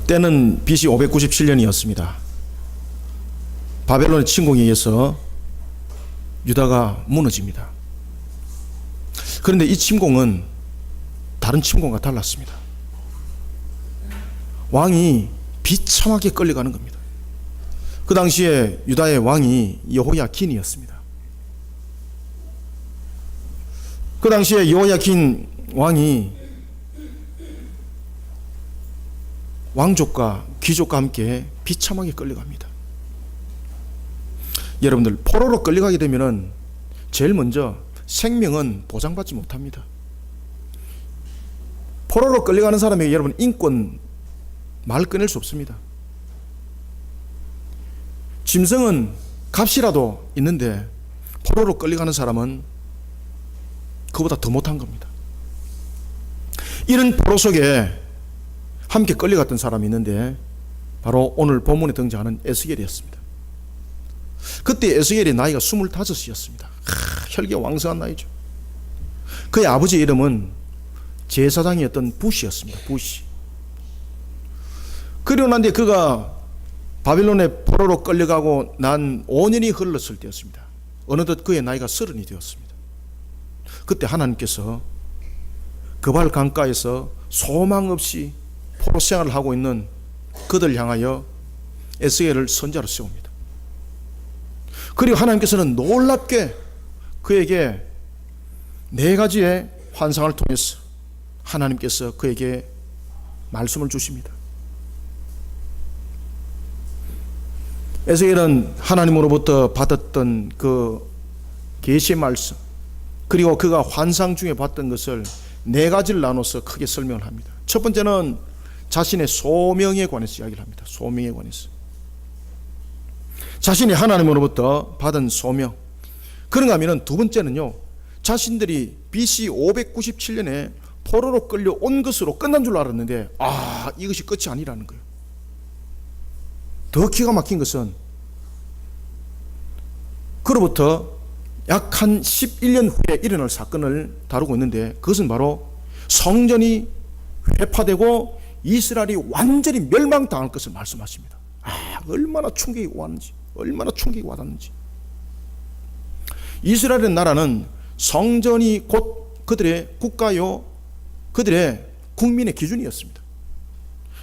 때는 BC 597년이었습니다. 바벨론의 침공에 의해서 유다가 무너집니다. 그런데 이 침공은 다른 침공과 달랐습니다. 왕이 비참하게 끌려가는 겁니다. 그 당시에 유다의 왕이 여호야킨이었습니다. 그 당시에 여호야킨 왕이 왕족과 귀족과 함께 비참하게 끌려갑니다. 여러분들, 포로로 끌려가게 되면은 제일 먼저 생명은 보장받지 못합니다. 포로로 끌려가는 사람에게 여러분 인권 말 꺼낼 수 없습니다. 짐승은 값이라도 있는데 포로로 끌려가는 사람은 그보다 더 못한 겁니다. 이런 포로 속에 함께 끌려갔던 사람이 있는데 바로 오늘 본문에 등장하는 에스겔이었습니다. 그때 에스겔의 나이가 25이었습니다. 혈기왕성한 나이죠. 그의 아버지 이름은 제사장이었던 부시였습니다. 부시. 그리고 난 뒤에 그가 바빌론의 포로로 끌려가고 난 5년이 흘렀을 때였습니다. 어느덧 그의 나이가 30이 되었습니다. 그때 하나님께서 그발 강가에서 소망 없이 포로 생활을 하고 있는 그들 향하여 에스겔을 선자로 세웁니다. 그리고 하나님께서는 놀랍게 그에게 4가지의 환상을 통해서 하나님께서 그에게 말씀을 주십니다. 에스겔은 하나님으로부터 받았던 그 계시의 말씀, 그리고 그가 환상 중에 봤던 것을 4가지를 나눠서 크게 설명을 합니다. 첫 번째는 자신의 소명에 관해서 이야기를 합니다. 소명에 관해서. 자신이 하나님으로부터 받은 소명. 그런가 하면 두 번째는요, 자신들이 BC 597년에 포로로 끌려온 것으로 끝난 줄 알았는데 이것이 끝이 아니라는 거예요. 더 기가 막힌 것은 그로부터 약 한 11년 후에 일어날 사건을 다루고 있는데, 그것은 바로 성전이 회파되고 이스라엘이 완전히 멸망당할 것을 말씀하십니다. 얼마나 충격이 왔는지, 얼마나 충격이 와닿는지. 이스라엘의 나라는 성전이 곧 그들의 국가요, 그들의 국민의 기준이었습니다.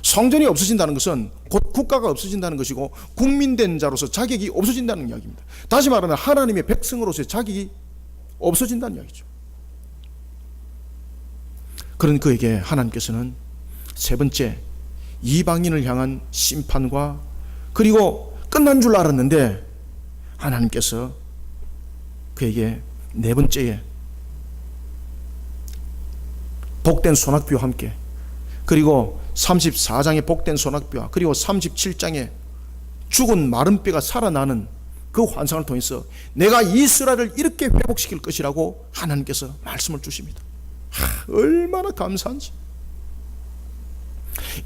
성전이 없어진다는 것은 곧 국가가 없어진다는 것이고 국민된 자로서 자격이 없어진다는 이야기입니다. 다시 말하면 하나님의 백성으로서의 자격이 없어진다는 이야기죠. 그런 그에게 하나님께서는 세 번째, 이방인을 향한 심판과, 그리고 끝난 줄 알았는데 하나님께서 그에게 4번째에 복된 소낙비와 함께, 그리고 34장의 복된 소낙비와, 그리고 37장의 죽은 마른 뼈가 살아나는 그 환상을 통해서 내가 이스라엘을 이렇게 회복시킬 것이라고 하나님께서 말씀을 주십니다. 얼마나 감사한지.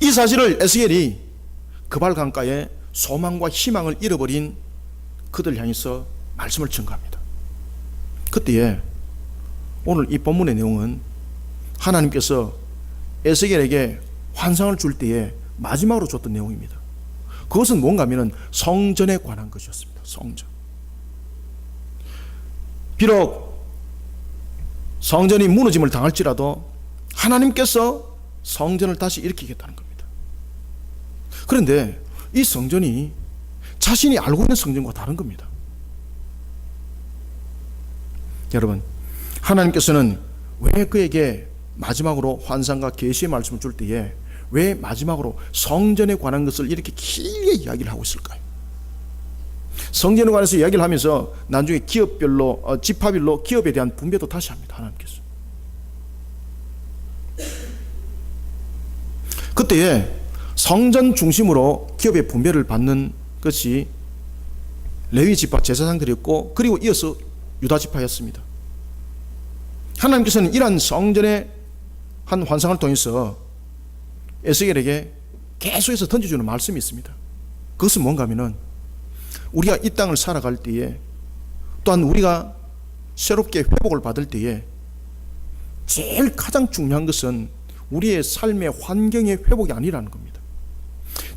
이 사실을 에스겔이 그발 강가에 소망과 희망을 잃어버린 그들 향해서 말씀을 전가합니다. 그때에 오늘 이 본문의 내용은 하나님께서 에스겔에게 환상을 줄 때에 마지막으로 줬던 내용입니다. 그것은 뭔가 하면 성전에 관한 것이었습니다. 성전. 비록 성전이 무너짐을 당할지라도 하나님께서 성전을 다시 일으키겠다는 겁니다. 그런데 이 성전이 자신이 알고 있는 성전과 다른 겁니다. 여러분, 하나님께서는 왜 그에게 마지막으로 환상과 계시의 말씀을 줄 때에 왜 마지막으로 성전에 관한 것을 이렇게 길게 이야기를 하고 있을까요? 성전에 관해서 이야기를 하면서 나중에 기업별로, 지파별로 기업에 대한 분배도 다시 합니다. 하나님께서. 그때에 성전 중심으로 기업의 분배를 받는 것이 레위 지파 제사장들이었고, 그리고 이어서 유다 지파였습니다. 하나님께서는 이러한 성전의 한 환상을 통해서 에스겔에게 계속해서 던져주는 말씀이 있습니다. 그것은 뭔가 하면은 우리가 이 땅을 살아갈 때에, 또한 우리가 새롭게 회복을 받을 때에 제일 가장 중요한 것은 우리의 삶의 환경의 회복이 아니라는 겁니다.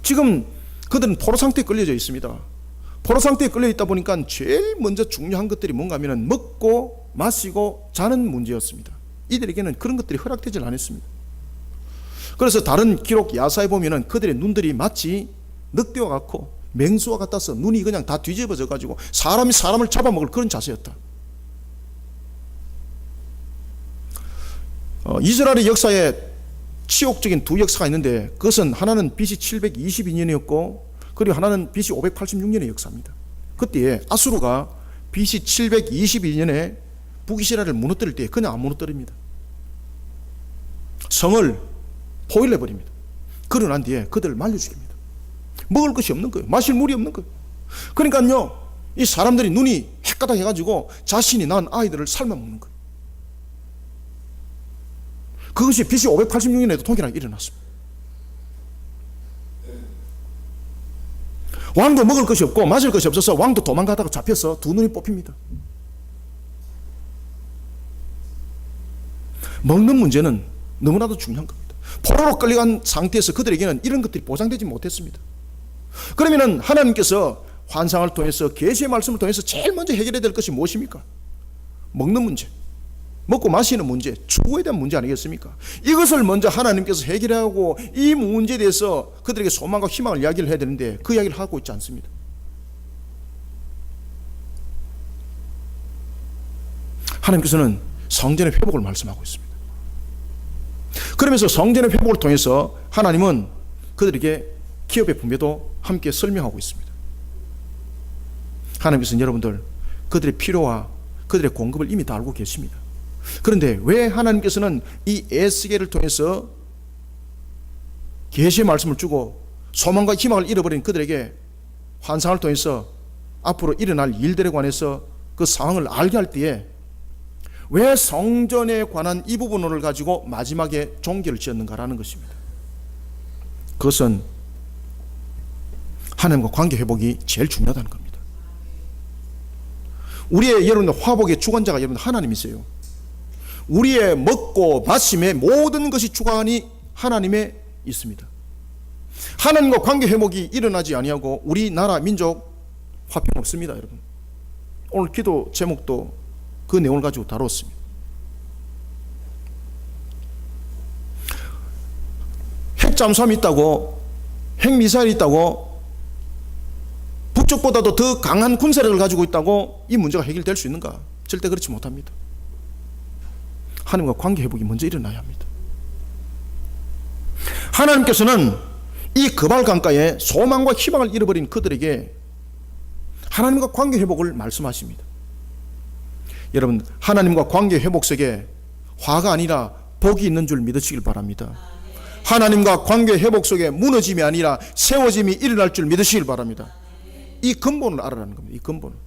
지금 그들은 포로 상태에 끌려져 있습니다. 포로 상태에 끌려 있다 보니까 제일 먼저 중요한 것들이 뭔가 하면 먹고 마시고 자는 문제였습니다. 이들에게는 그런 것들이 허락되질 않았습니다. 그래서 다른 기록 야사에 보면은 그들의 눈들이 마치 늑대와 같고 맹수와 같아서 눈이 그냥 다 뒤집어져 가지고 사람이 사람을 잡아먹을 그런 자세였다. 이스라엘의 역사에 치욕적인 두 역사가 있는데, 그것은 하나는 BC 722년이었고 그리고 하나는 BC 586년의 역사입니다. 그때에 아수르가 BC 722년에 북이스라엘을 무너뜨릴 때 그냥 안 무너뜨립니다. 성을 포위를 해버립니다. 그러고 난 뒤에 그들을 말려 죽입니다. 먹을 것이 없는 거예요. 마실 물이 없는 거예요. 그러니까요, 이 사람들이 눈이 헷가닥 해가지고 자신이 낳은 아이들을 삶아 먹는 거예요. 그것이 BC 586년에도 통일하게 일어났습니다. 왕도 먹을 것이 없고 마실 것이 없어서 왕도 도망가다가 잡혀서 두 눈이 뽑힙니다. 먹는 문제는 너무나도 중요한 겁니다. 포로로 끌려간 상태에서 그들에게는 이런 것들이 보장되지 못했습니다. 그러면은 하나님께서 환상을 통해서 계시의 말씀을 통해서 제일 먼저 해결해야 될 것이 무엇입니까? 먹는 문제, 먹고 마시는 문제, 추구에 대한 문제 아니겠습니까? 이것을 먼저 하나님께서 해결하고 이 문제에 대해서 그들에게 소망과 희망을 이야기를 해야 되는데 그 이야기를 하고 있지 않습니다. 하나님께서는 성전의 회복을 말씀하고 있습니다. 그러면서 성전의 회복을 통해서 하나님은 그들에게 기업의 분배도 함께 설명하고 있습니다. 하나님께서는 여러분들 그들의 필요와 그들의 공급을 이미 다 알고 계십니다. 그런데 왜 하나님께서는 이 에스겔을 통해서 계시의 말씀을 주고 소망과 희망을 잃어버린 그들에게 환상을 통해서 앞으로 일어날 일들에 관해서 그 상황을 알게 할 때에 왜 성전에 관한 이 부분을 가지고 마지막에 종결을 지었는가라는 것입니다. 그것은 하나님과 관계 회복이 제일 중요하다는 겁니다. 우리의 여러분들 화복의 주관자가 여러분들 하나님이세요. 우리의 먹고 마심의 모든 것이 주관이 하나님에 있습니다. 하나님과 관계 회복이 일어나지 아니하고 우리나라 민족 화평 없습니다, 여러분. 오늘 기도 제목도 그 내용을 가지고 다뤘습니다. 핵잠수함이 있다고, 핵미사일이 있다고, 북쪽보다도 더 강한 군사력을 가지고 있다고 이 문제가 해결될 수 있는가? 절대 그렇지 못합니다. 하나님과 관계 회복이 먼저 일어나야 합니다. 하나님께서는 이 그발 강가에 소망과 희망을 잃어버린 그들에게 하나님과 관계 회복을 말씀하십니다. 여러분, 하나님과 관계 회복 속에 화가 아니라 복이 있는 줄 믿으시길 바랍니다. 하나님과 관계 회복 속에 무너짐이 아니라 세워짐이 일어날 줄 믿으시길 바랍니다. 이 근본을 알아라는 겁니다. 이 근본을.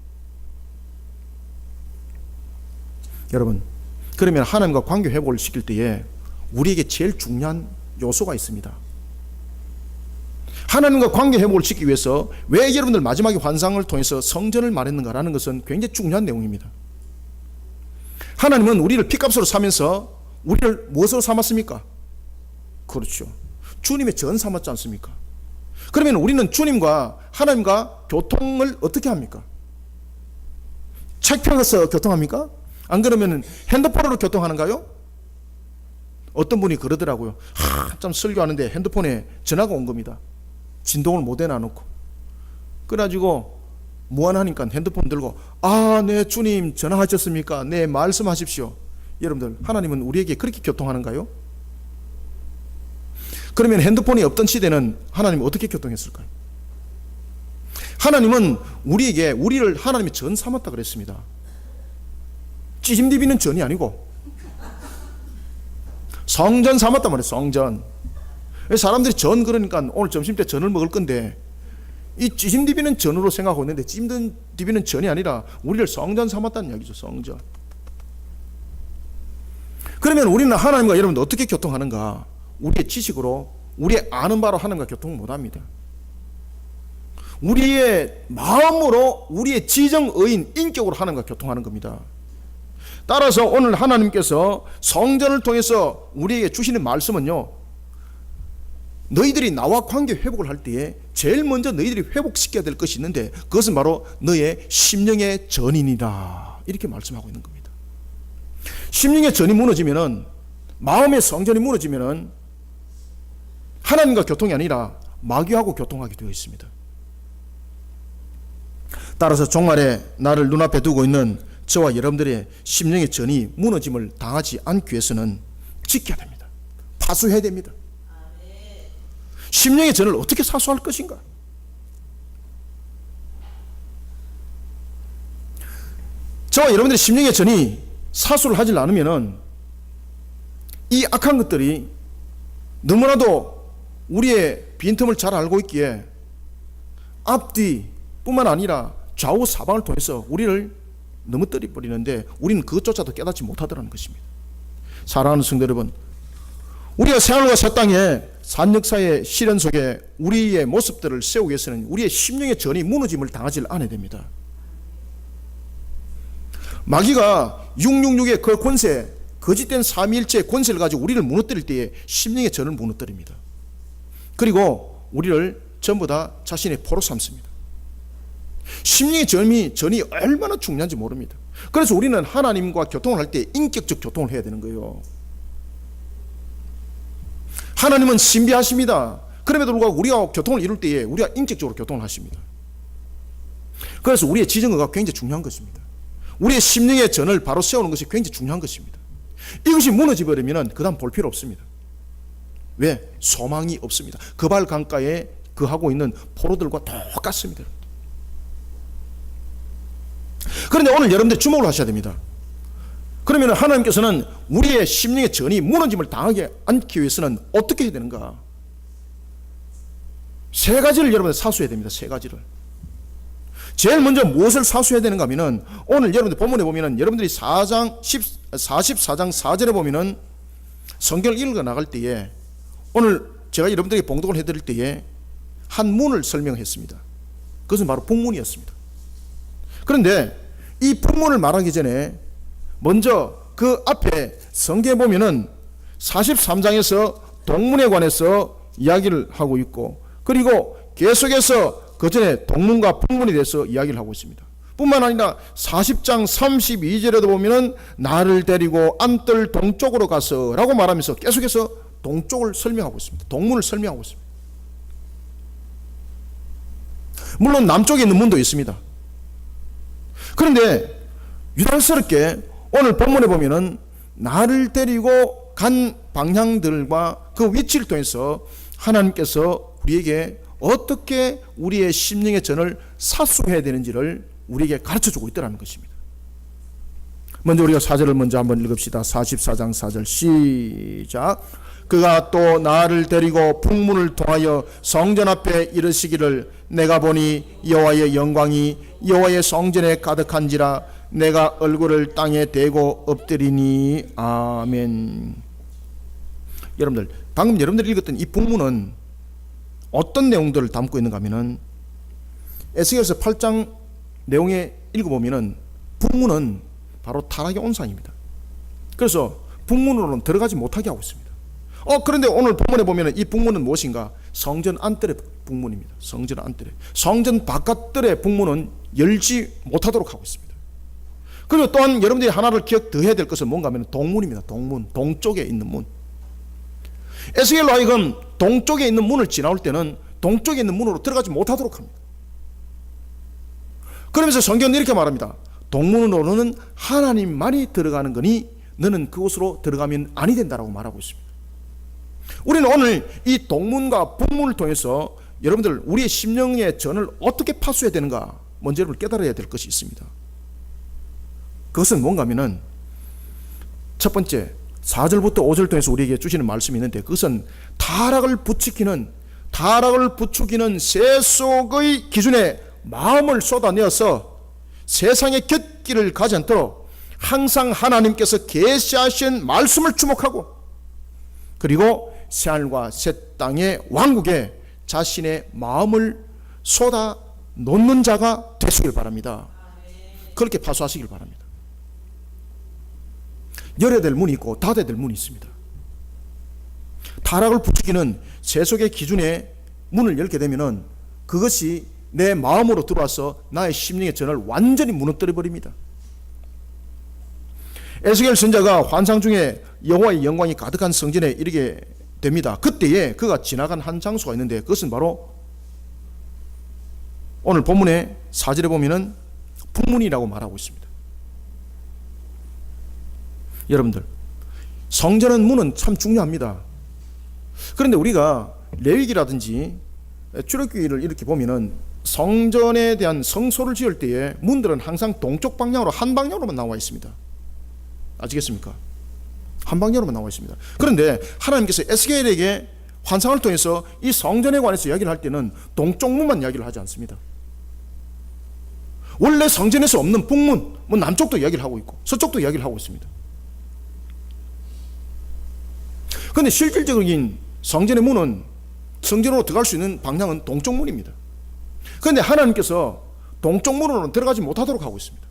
여러분, 그러면 하나님과 관계 회복을 시킬 때에 우리에게 제일 중요한 요소가 있습니다. 하나님과 관계 회복을 시키기 위해서 왜 여러분들 마지막에 환상을 통해서 성전을 말했는가라는 것은 굉장히 중요한 내용입니다. 하나님은 우리를 피값으로 사면서 우리를 무엇으로 삼았습니까? 그렇죠. 주님의 전 삼았지 않습니까? 그러면 우리는 주님과 하나님과 교통을 어떻게 합니까? 책 펴서 교통합니까? 안 그러면 핸드폰으로 교통하는가요? 어떤 분이 그러더라고요. 한참 설교하는데 핸드폰에 전화가 온 겁니다. 진동을 못 해놔놓고. 그래가지고 무안하니까 핸드폰 들고 네 주님 전화하셨습니까? 네 말씀하십시오. 여러분들, 하나님은 우리에게 그렇게 교통하는가요? 그러면 핸드폰이 없던 시대는 하나님은 어떻게 교통했을까요? 하나님은 우리를 하나님의 전 삼았다 그랬습니다. 찌짐디비는 전이 아니고 성전 삼았단 말이에요. 성전. 사람들이 전 그러니까 오늘 점심때 전을 먹을 건데 이 찌짐디비는 전으로 생각하고 있는데 찌짐디비는 전이 아니라 우리를 성전 삼았다는 이야기죠. 성전. 그러면 우리는 하나님과 여러분들 어떻게 교통하는가? 우리의 지식으로, 우리의 아는 바로 하나님과 교통을 못합니다. 우리의 마음으로, 우리의 지정의인, 인격으로 하나님과 교통하는 겁니다. 따라서 오늘 하나님께서 성전을 통해서 우리에게 주시는 말씀은요, 너희들이 나와 관계 회복을 할 때에 제일 먼저 너희들이 회복시켜야 될 것이 있는데 그것은 바로 너의 심령의 전인이다, 이렇게 말씀하고 있는 겁니다. 심령의 전이 무너지면은, 마음의 성전이 무너지면은 하나님과 교통이 아니라 마귀하고 교통하게 되어 있습니다. 따라서 종말에 나를 눈앞에 두고 있는 저와 여러분들의 심령의 전이 무너짐을 당하지 않기 위해서는 지켜야 됩니다. 파수해야 됩니다. 심령의 전을 어떻게 사수할 것인가? 저와 여러분들의 심령의 전이 사수를 하지 않으면은 이 악한 것들이 너무나도 우리의 빈틈을 잘 알고 있기에 앞뒤 뿐만 아니라 좌우 사방을 통해서 우리를 넘어뜨려버리는데 우리는 그것조차도 깨닫지 못하더라는 것입니다. 사랑하는 성도 여러분, 우리가 새하늘과 새 땅의 산 역사의 시련 속에 우리의 모습들을 세우기 위해서는 우리의 심령의 전이 무너짐을 당하지 않아야 됩니다. 마귀가 666의 그 권세, 거짓된 삼위일체의 권세를 가지고 우리를 무너뜨릴 때에 심령의 전을 무너뜨립니다. 그리고 우리를 전부 다 자신의 포로 삼습니다. 심령의 전이 얼마나 중요한지 모릅니다. 그래서 우리는 하나님과 교통을 할 때 인격적 교통을 해야 되는 거예요. 하나님은 신비하십니다. 그럼에도 불구하고 우리가 교통을 이룰 때에 우리가 인격적으로 교통을 하십니다. 그래서 우리의 지정의가 굉장히 중요한 것입니다. 우리의 심령의 전을 바로 세우는 것이 굉장히 중요한 것입니다. 이것이 무너져버리면 그 다음 볼 필요 없습니다. 왜? 소망이 없습니다. 그발 강가에 거하고 있는 포로들과 똑같습니다. 그런데 오늘 여러분들 주목을 하셔야 됩니다. 그러면 하나님께서는 우리의 심령의 전이 무너짐을 당하지 않기 위해서는 어떻게 해야 되는가? 세 가지를 여러분들 사수해야 됩니다. 세 가지를. 제일 먼저 무엇을 사수해야 되는가 하면은, 오늘 여러분들 본문에 보면은 여러분들이 44장 4절에 보면은 성경을 읽어 나갈 때에 오늘 제가 여러분들에게 봉독을 해드릴 때에 한 문을 설명했습니다. 그것은 바로 북문이었습니다. 그런데 이 북문을 말하기 전에 먼저 그 앞에 성경에 보면은 43장에서 동문에 관해서 이야기를 하고 있고, 그리고 계속해서 그 전에 동문과 북문에 대해서 이야기를 하고 있습니다. 뿐만 아니라 40장 32절에도 보면은 나를 데리고 안뜰 동쪽으로 가서 라고 말하면서 계속해서 동쪽을 설명하고 있습니다. 동문을 설명하고 있습니다. 물론 남쪽에 있는 문도 있습니다. 그런데 유달스럽게 오늘 본문에 보면은 나를 데리고 간 방향들과 그 위치를 통해서 하나님께서 우리에게 어떻게 우리의 심령의 전을 사수해야 되는지를 우리에게 가르쳐주고 있다는 것입니다. 먼저 우리가 4절을 먼저 한번 읽읍시다. 44장 4절 시작. 그가 또 나를 데리고 북문을 통하여 성전 앞에 이르시기를 내가 보니 여호와의 영광이 여호와의 성전에 가득한지라 내가 얼굴을 땅에 대고 엎드리니. 아멘. 여러분들, 방금 여러분들이 읽었던 이 북문은 어떤 내용들을 담고 있는가 하면은 에스겔서 8장 내용에 읽어보면은 북문은 바로 타락의 온상입니다. 그래서 북문으로는 들어가지 못하게 하고 있습니다. 그런데 오늘 본문에 보면은 이 북문은 무엇인가? 성전 안뜰의 북문입니다. 성전 안뜰에. 성전 바깥뜰의 북문은 열지 못하도록 하고 있습니다. 그리고 또한 여러분들이 하나를 기억 더 해야 될 것은 뭔가 하면 동문입니다. 동문, 동쪽에 있는 문. 에스겔로 하여금 동쪽에 있는 문을 지나올 때는 동쪽에 있는 문으로 들어가지 못하도록 합니다. 그러면서 성경은 이렇게 말합니다. 동문으로는 하나님만이 들어가는 거니 너는 그곳으로 들어가면 아니 된다라고 말하고 있습니다. 우리는 오늘 이 동문과 북문을 통해서 여러분들 우리의 심령의 전을 어떻게 파수해야 되는가 먼저 여러분 깨달아야 될 것이 있습니다. 그것은 뭔가 하면은 첫 번째 4절부터 5절 통해서 우리에게 주시는 말씀이 있는데, 그것은 타락을 부추기는 세속의 기준에 마음을 쏟아내어서 세상의 곁길을 가지 않도록 항상 하나님께서 계시하신 말씀을 주목하고, 그리고 새하늘과 새 땅의 왕국에 자신의 마음을 쏟아 놓는 자가 되시길 바랍니다. 그렇게 파수하시길 바랍니다. 열어야 될 문이 있고 닫아야 될 문이 있습니다. 타락을 부추기는 세속의 기준에 문을 열게 되면은 그것이 내 마음으로 들어와서 나의 심령의 전을 완전히 무너뜨려 버립니다. 에스겔 선지자가 환상 중에 여호와의 영광이 가득한 성전에 이르게 됩니다. 그때에 그가 지나간 한 장소가 있는데 그것은 바로 오늘 본문의 4절에 보면은 북문이라고 말하고 있습니다. 여러분들, 성전은 문은 참 중요합니다. 그런데 우리가 레위기라든지 출애굽기를 이렇게 보면은 성전에 대한 성소를 지을 때에 문들은 항상 동쪽 방향으로 한 방향으로만 나와 있습니다. 아시겠습니까? 한 방향으로만 나와 있습니다. 그런데 하나님께서 에스겔에게 환상을 통해서 이 성전에 관해서 이야기를 할 때는 동쪽 문만 이야기를 하지 않습니다. 원래 성전에서 없는 북문, 남쪽도 이야기를 하고 있고 서쪽도 이야기를 하고 있습니다. 그런데 실질적인 성전의 문은 성전으로 들어갈 수 있는 방향은 동쪽 문입니다. 그런데 하나님께서 동쪽 문으로는 들어가지 못하도록 하고 있습니다.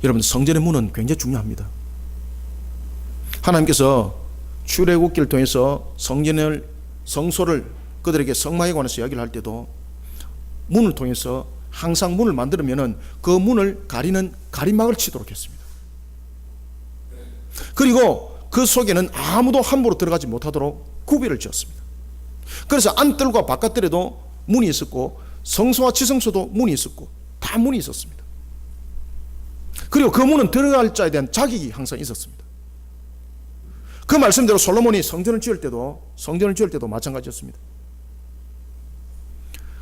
여러분, 성전의 문은 굉장히 중요합니다. 하나님께서 출애굽기를 통해서 성소를 그들에게 성막에 관해서 이야기를 할 때도 문을 통해서 항상 문을 만들면은 그 문을 가리는 가림막을 치도록 했습니다. 그리고 그 속에는 아무도 함부로 들어가지 못하도록 구비를 지었습니다. 그래서 안뜰과 바깥뜰에도 문이 있었고 성소와 지성소도 문이 있었고 다 문이 있었습니다. 그리고 그 문은 들어갈 자에 대한 자격이 항상 있었습니다. 그 말씀대로 솔로몬이 성전을 지을 때도 마찬가지였습니다.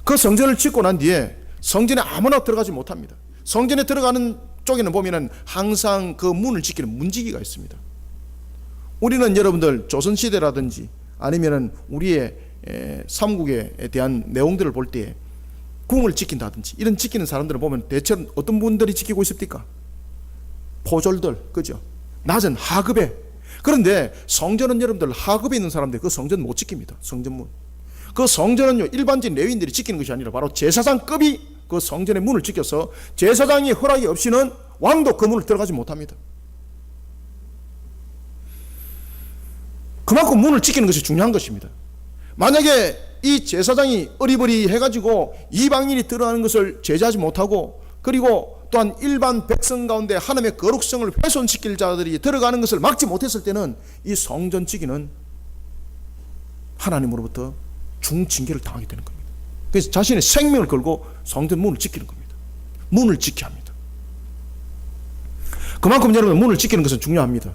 그 성전을 짓고 난 뒤에 성전에 아무나 들어가지 못합니다. 성전에 들어가는 쪽에는 보면은 항상 그 문을 지키는 문지기가 있습니다. 우리는 여러분들 조선시대라든지 아니면은 우리의 삼국에 대한 내용들을 볼 때 궁을 지킨다든지 이런 지키는 사람들을 보면 대체 어떤 분들이 지키고 있습니까? 포졸들, 그죠? 낮은 하급에. 그런데 성전은 여러분들 하급에 있는 사람들 그 성전 못 지킵니다. 성전문. 그 성전은요, 일반적인 레위인들이 지키는 것이 아니라 바로 제사장급이 그 성전의 문을 지켜서 제사장이 허락이 없이는 왕도 그 문을 들어가지 못합니다. 그만큼 문을 지키는 것이 중요한 것입니다. 만약에 이 제사장이 어리버리해가지고 이방인이 들어가는 것을 제재하지 못하고 그리고 또한 일반 백성 가운데 하나님의 거룩성을 훼손시킬 자들이 들어가는 것을 막지 못했을 때는 이 성전 지기는 하나님으로부터 중징계를 당하게 되는 겁니다. 그래서 자신의 생명을 걸고 성전 문을 지키는 겁니다. 문을 지켜야 합니다. 그만큼 여러분 문을 지키는 것은 중요합니다.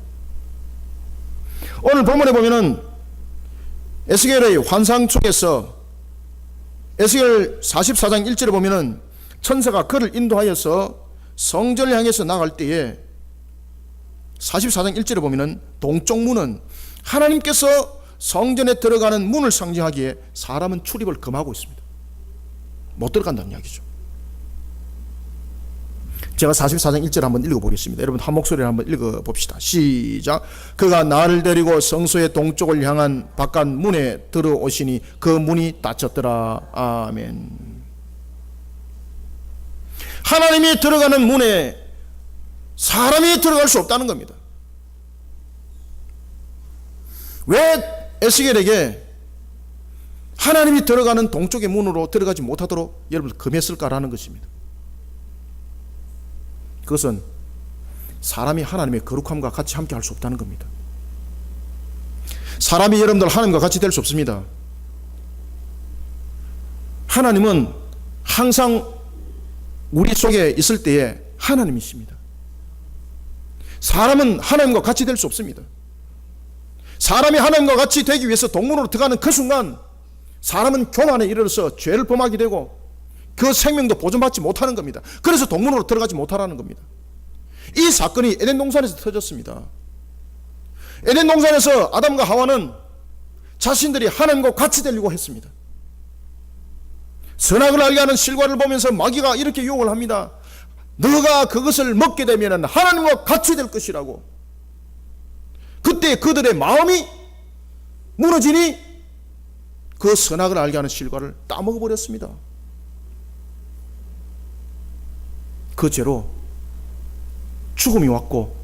오늘 본문에 보면은 에스겔의 환상 속에서 에스겔 44장 1절에 보면은 천사가 그를 인도하여서 성전을 향해서 나갈 때에 44장 1절에 보면은 동쪽 문은 하나님께서 성전에 들어가는 문을 상징하기에 사람은 출입을 금하고 있습니다. 못 들어간다는 이야기죠. 제가 44장 1절 한번 읽어보겠습니다. 여러분 한 목소리로 한번 읽어봅시다. 시작. 그가 나를 데리고 성소의 동쪽을 향한 바깥 문에 들어오시니 그 문이 닫혔더라. 아멘. 하나님이 들어가는 문에 사람이 들어갈 수 없다는 겁니다. 왜 에스겔에게 하나님이 들어가는 동쪽의 문으로 들어가지 못하도록 여러분 금했을까라는 것입니다. 그것은 사람이 하나님의 거룩함과 같이 함께 할 수 없다는 겁니다. 사람이 여러분들 하나님과 같이 될 수 없습니다. 하나님은 항상 우리 속에 있을 때에 하나님이십니다. 사람은 하나님과 같이 될 수 없습니다. 사람이 하나님과 같이 되기 위해서 동문으로 들어가는 그 순간 사람은 교만에 이르러서 죄를 범하게 되고 그 생명도 보존받지 못하는 겁니다. 그래서 동문으로 들어가지 못하라는 겁니다. 이 사건이 에덴 동산에서 터졌습니다. 에덴 동산에서 아담과 하와는 자신들이 하나님과 같이 되려고 했습니다. 선악을 알게 하는 실과를 보면서 마귀가 이렇게 유혹을 합니다. 너가 그것을 먹게 되면 하나님과 같이 될 것이라고. 그때 그들의 마음이 무너지니 그 선악을 알게 하는 실과를 따먹어버렸습니다. 그 죄로 죽음이 왔고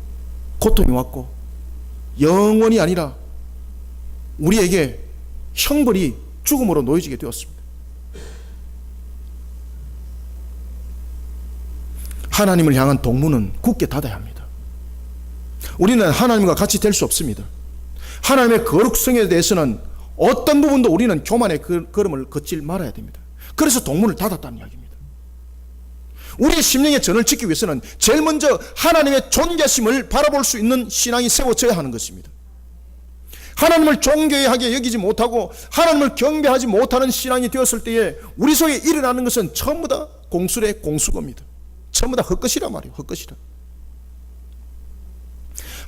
고통이 왔고 영원이 아니라 우리에게 형벌이 죽음으로 놓여지게 되었습니다. 하나님을 향한 동문은 굳게 닫아야 합니다. 우리는 하나님과 같이 될 수 없습니다. 하나님의 거룩성에 대해서는 어떤 부분도 우리는 교만의 걸음을 걷지 말아야 됩니다. 그래서 동문을 닫았다는 이야기입니다. 우리의 심령의 전을 지키기 위해서는 제일 먼저 하나님의 존귀하심을 바라볼 수 있는 신앙이 세워져야 하는 것입니다. 하나님을 존귀하게 여기지 못하고 하나님을 경배하지 못하는 신앙이 되었을 때에 우리 속에 일어나는 것은 전부 다 공술의 공수겁니다. 전부 다 헛것이란 말이에요. 헛것이라.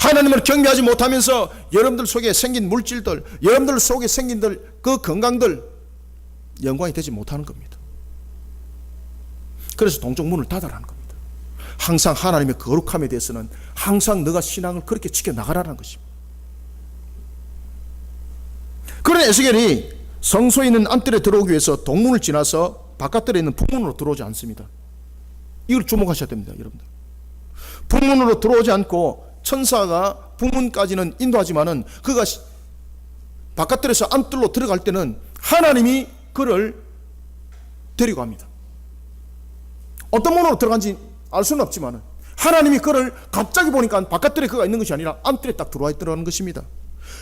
하나님을 경배하지 못하면서 여러분들 속에 생긴 물질들, 여러분들 속에 생긴 그 건강들 영광이 되지 못하는 겁니다. 그래서 동쪽 문을 닫아라는 겁니다. 항상 하나님의 거룩함에 대해서는 항상 너가 신앙을 그렇게 지켜나가라는 것입니다. 그런 에스겔이 성소에 있는 안뜰에 들어오기 위해서 동문을 지나서 바깥들에 있는 북문으로 들어오지 않습니다. 이걸 주목하셔야 됩니다, 여러분들. 북문으로 들어오지 않고 천사가 북문까지는 인도하지만은 그가 바깥들에서 안뜰로 들어갈 때는 하나님이 그를 데리고 갑니다. 어떤 문으로 들어간지 알 수는 없지만은 하나님이 그를 갑자기 보니까 바깥들에 그가 있는 것이 아니라 안뜰에 딱 들어와 있더라는 것입니다.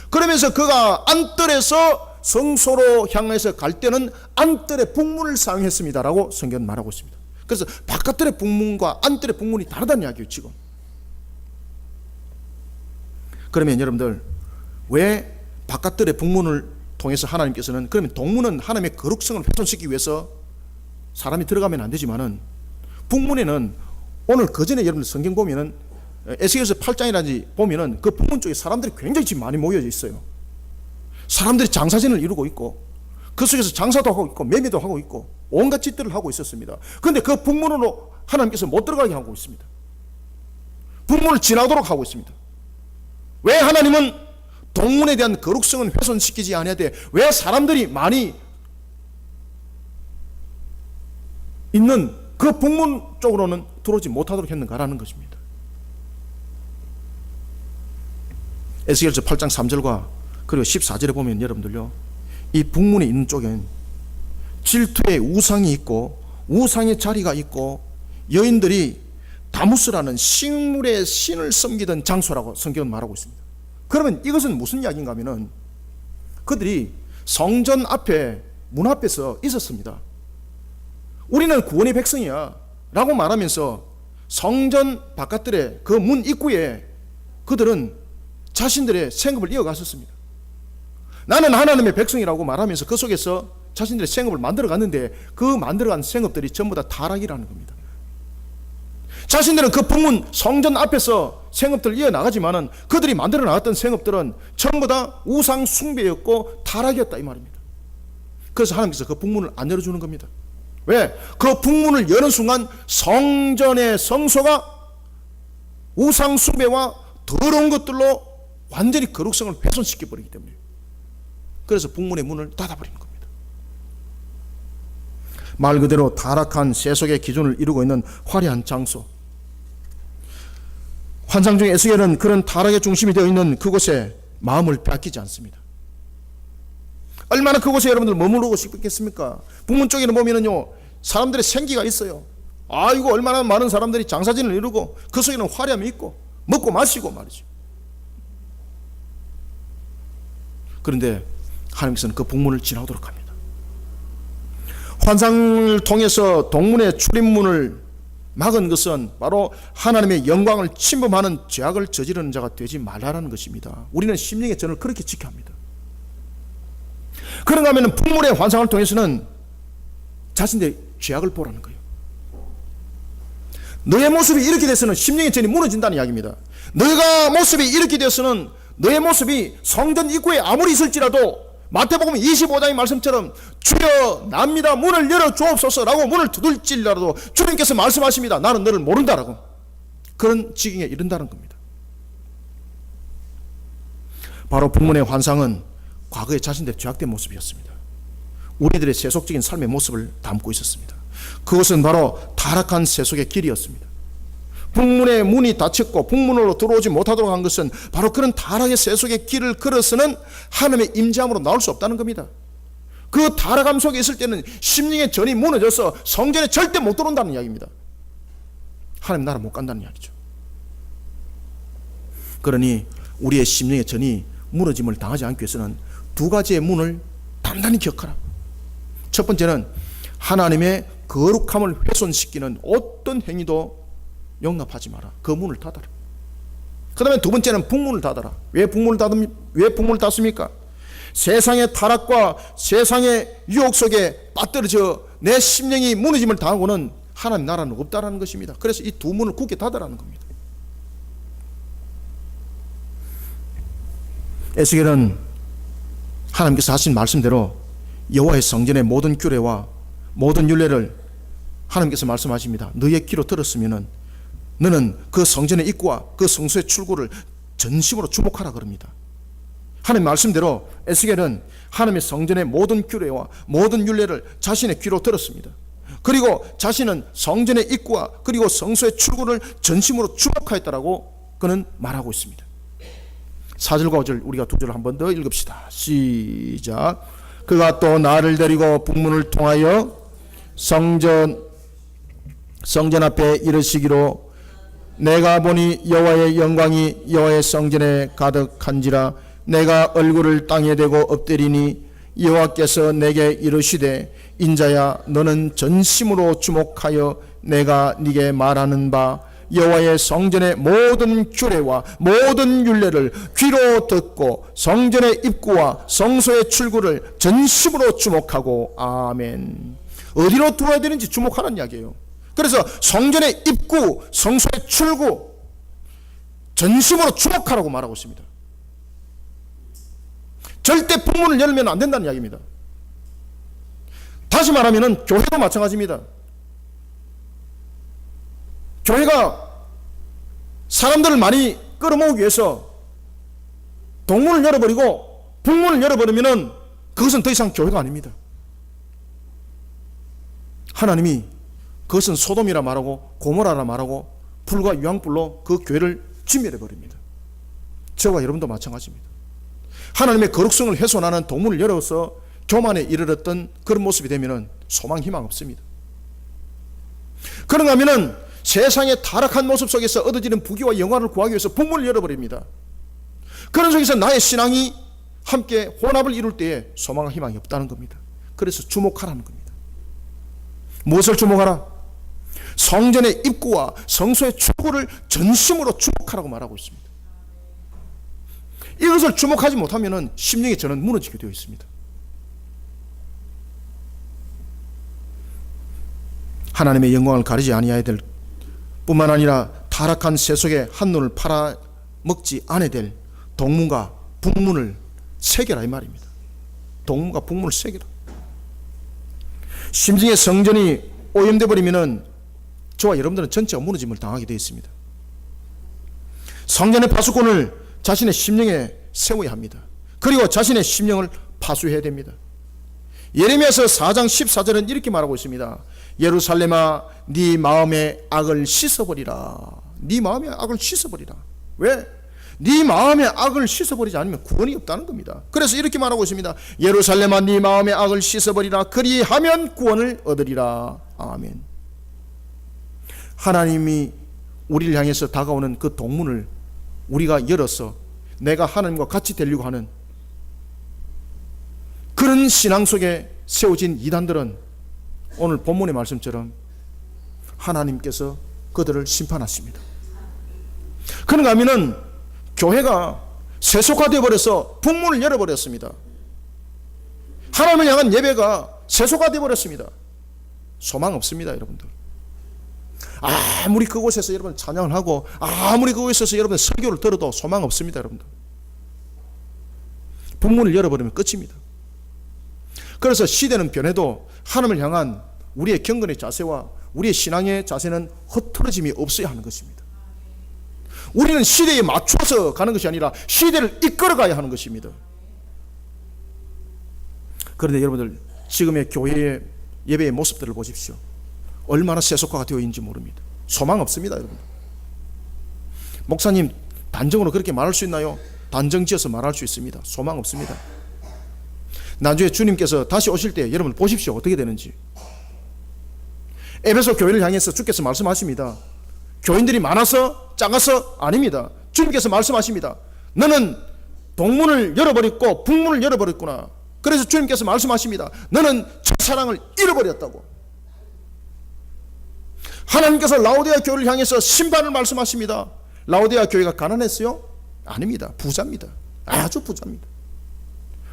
그러면서 그가 안뜰에서 성소로 향해서 갈 때는 안뜰의 북문을 사용했습니다라고 성경은 말하고 있습니다. 그래서 바깥뜰의 북문과 안뜰의 북문이 다르다는 이야기예요, 지금. 그러면 여러분들, 왜 바깥뜰의 북문을 통해서 하나님께서는, 그러면 동문은 하나님의 거룩성을 훼손시키기 위해서 사람이 들어가면 안 되지만은 북문에는 오늘 그전에 여러분들 성경 보면은 에스겔서 8장이라든지 보면은 그 북문 쪽에 사람들이 굉장히 지금 많이 모여져 있어요. 사람들이 장사진을 이루고 있고 그 속에서 장사도 하고 있고 매매도 하고 있고 온갖 짓들을 하고 있었습니다. 그런데 그 북문으로 하나님께서 못 들어가게 하고 있습니다. 북문을 지나도록 하고 있습니다. 왜 하나님은 동문에 대한 거룩성은 훼손시키지 아니하되 왜 사람들이 많이 있는 그 북문 쪽으로는 들어오지 못하도록 했는가라는 것입니다. 에스겔서 8장 3절과 그리고 14절에 보면 여러분들요, 이 북문에 있는 쪽엔 질투의 우상이 있고 우상의 자리가 있고 여인들이 다무스라는 식물의 신을 섬기던 장소라고 성경은 말하고 있습니다. 그러면 이것은 무슨 이야기인가 하면은 그들이 성전 앞에 문 앞에서 있었습니다. 우리는 구원의 백성이야 라고 말하면서 성전 바깥들의 그 문 입구에 그들은 자신들의 생업을 이어갔었습니다. 나는 하나님의 백성이라고 말하면서 그 속에서 자신들의 생업을 만들어갔는데 그 만들어간 생업들이 전부 다 타락이라는 겁니다. 자신들은 그 북문 성전 앞에서 생업들을 이어나가지만은 그들이 만들어 나갔던 생업들은 전부 다 우상 숭배였고 타락이었다 이 말입니다. 그래서 하나님께서 그 북문을 안 열어주는 겁니다. 왜? 그 북문을 여는 순간 성전의 성소가 우상 숭배와 더러운 것들로 완전히 거룩성을 훼손시켜버리기 때문에 그래서 북문의 문을 닫아버리는 겁니다. 말 그대로 타락한 세속의 기준을 이루고 있는 화려한 장소, 환상 중에 에스겔은 그런 타락의 중심이 되어 있는 그곳에 마음을 빼앗기지 않습니다. 얼마나 그곳에 여러분들 머무르고 싶겠습니까? 북문 쪽에는 보면은요, 사람들의 생기가 있어요. 아이고, 얼마나 많은 사람들이 장사진을 이루고 그 속에는 화려함이 있고 먹고 마시고 말이죠. 그런데 하나님께서는 그 북문을 지나오도록 합니다. 환상을 통해서 동문의 출입문을 막은 것은 바로 하나님의 영광을 침범하는 죄악을 저지르는 자가 되지 말라는 것입니다. 우리는 심령의 전을 그렇게 지켜야 합니다. 그런가 하면 북문의 환상을 통해서는 자신의 죄악을 보라는 거예요. 너의 모습이 이렇게 돼서는 심령의 전이 무너진다는 이야기입니다. 너가 모습이 이렇게 돼서는 너의 모습이 성전 입구에 아무리 있을지라도 마태복음 25장의 말씀처럼 주여 납니다 문을 열어 주옵소서라고 문을 두들질라도 주님께서 말씀하십니다. 나는 너를 모른다라고 그런 지경에 이른다는 겁니다. 바로 북문의 환상은 과거의 자신들의 죄악된 모습이었습니다. 우리들의 세속적인 삶의 모습을 담고 있었습니다. 그것은 바로 타락한 세속의 길이었습니다. 북문의 문이 닫혔고 북문으로 들어오지 못하도록 한 것은 바로 그런 타락의 세속의 길을 걸어서는 하나님의 임재함으로 나올 수 없다는 겁니다. 그 타락함 속에 있을 때는 심령의 전이 무너져서 성전에 절대 못 들어온다는 이야기입니다. 하나님 나라 못 간다는 이야기죠. 그러니 우리의 심령의 전이 무너짐을 당하지 않기 위해서는 두 가지의 문을 단단히 기억하라. 첫 번째는 하나님의 거룩함을 훼손시키는 어떤 행위도 용납하지 마라. 그 문을 닫아라. 그 다음에 두 번째는 북문을 닫아라. 왜 북문을 닫습니까? 세상의 타락과 세상의 유혹 속에 빠뜨려져 내 심령이 무너짐을 당하고는 하나님 나라는 없다라는 것입니다. 그래서 이 두 문을 굳게 닫으라는 겁니다. 에스겔은 하나님께서 하신 말씀대로 여호와의 성전의 모든 규례와 모든 율례를 하나님께서 말씀하십니다. 너의 귀로 들었으면은 너는 그 성전의 입구와 그 성소의 출구를 전심으로 주목하라 그럽니다. 하나님 말씀대로 에스겔은 하나님의 성전의 모든 규례와 모든 율례를 자신의 귀로 들었습니다. 그리고 자신은 성전의 입구와 그리고 성소의 출구를 전심으로 주목하였다라고 그는 말하고 있습니다. 4절과 5절 우리가 두 절을 한 번 더 읽읍시다. 시작. 그가 또 나를 데리고 북문을 통하여 성전 앞에 이르시기로 내가 보니 여호와의 영광이 여호와의 성전에 가득한지라 내가 얼굴을 땅에 대고 엎드리니 여호와께서 내게 이르시되 인자야 너는 전심으로 주목하여 내가 네게 말하는 바 여호와의 성전의 모든 규례와 모든 율례를 귀로 듣고 성전의 입구와 성소의 출구를 전심으로 주목하고. 아멘. 어디로 들어와야 되는지 주목하라는 이야기예요. 그래서 성전의 입구, 성소의 출구 전심으로 주목하라고 말하고 있습니다. 절대 북문을 열면 안 된다는 이야기입니다. 다시 말하면 교회도 마찬가지입니다. 교회가 사람들을 많이 끌어모으기 위해서 동문을 열어버리고 북문을 열어버리면 그것은 더 이상 교회가 아닙니다. 하나님이 그것은 소돔이라 말하고 고모라라 말하고 불과 유황불로 그 교회를 진멸해버립니다. 저와 여러분도 마찬가지입니다. 하나님의 거룩성을 훼손하는 동문을 열어서 교만에 이르렀던 그런 모습이 되면 소망 희망 없습니다. 그런가 하면 세상의 타락한 모습 속에서 얻어지는 부귀와 영화를 구하기 위해서 북문을 열어버립니다. 그런 속에서 나의 신앙이 함께 혼합을 이룰 때에 소망과 희망이 없다는 겁니다. 그래서 주목하라는 겁니다. 무엇을 주목하라? 성전의 입구와 성소의 출구를 전심으로 주목하라고 말하고 있습니다. 이것을 주목하지 못하면 심령의 전은 무너지게 되어 있습니다. 하나님의 영광을 가리지 아니해야 될 뿐만 아니라 타락한 세속의 한눈을 팔아먹지 않아야 될 동문과 북문을 새겨라 이 말입니다. 동문과 북문을 새겨라. 심지어 성전이 오염돼 버리면 저와 여러분들은 전체가 무너짐을 당하게 되어 있습니다. 성전의 파수꾼을 자신의 심령에 세워야 합니다. 그리고 자신의 심령을 파수해야 됩니다. 예레미야서 4장 14절은 이렇게 말하고 있습니다. 예루살렘아 네 마음의 악을 씻어버리라. 네 마음의 악을 씻어버리라. 왜? 네 마음의 악을 씻어버리지 않으면 구원이 없다는 겁니다. 그래서 이렇게 말하고 있습니다. 예루살렘아 네 마음의 악을 씻어버리라. 그리하면 구원을 얻으리라. 아멘. 하나님이 우리를 향해서 다가오는 그 동문을 우리가 열어서 내가 하나님과 같이 되려고 하는 그런 신앙 속에 세워진 이단들은 오늘 본문의 말씀처럼 하나님께서 그들을 심판하십니다. 그런가 하면은 교회가 세속화되어 버려서 북문을 열어버렸습니다. 하나님을 향한 예배가 세속화되어 버렸습니다. 소망 없습니다, 여러분들. 아무리 그곳에서 여러분 찬양을 하고 아무리 그곳에서 여러분 설교를 들어도 소망 없습니다, 여러분들. 북문을 열어버리면 끝입니다. 그래서 시대는 변해도 하나님을 향한 우리의 경건의 자세와 우리의 신앙의 자세는 흐트러짐이 없어야 하는 것입니다. 우리는 시대에 맞춰서 가는 것이 아니라 시대를 이끌어가야 하는 것입니다. 그런데 여러분들 지금의 교회의 예배의 모습들을 보십시오. 얼마나 세속화가 되어 있는지 모릅니다. 소망 없습니다, 여러분. 목사님 단정으로 그렇게 말할 수 있나요? 단정 지어서 말할 수 있습니다. 소망 없습니다. 나중에 주님께서 다시 오실 때 여러분 보십시오. 어떻게 되는지. 에베소 교회를 향해서 주께서 말씀하십니다. 교인들이 많아서 작아서 아닙니다. 주님께서 말씀하십니다. 너는 동문을 열어버렸고 북문을 열어버렸구나. 그래서 주님께서 말씀하십니다. 너는 첫사랑을 잃어버렸다고. 하나님께서 라오디아 교회를 향해서 심판을 말씀하십니다. 라오디아 교회가 가난했어요? 아닙니다. 부자입니다. 아주 부자입니다.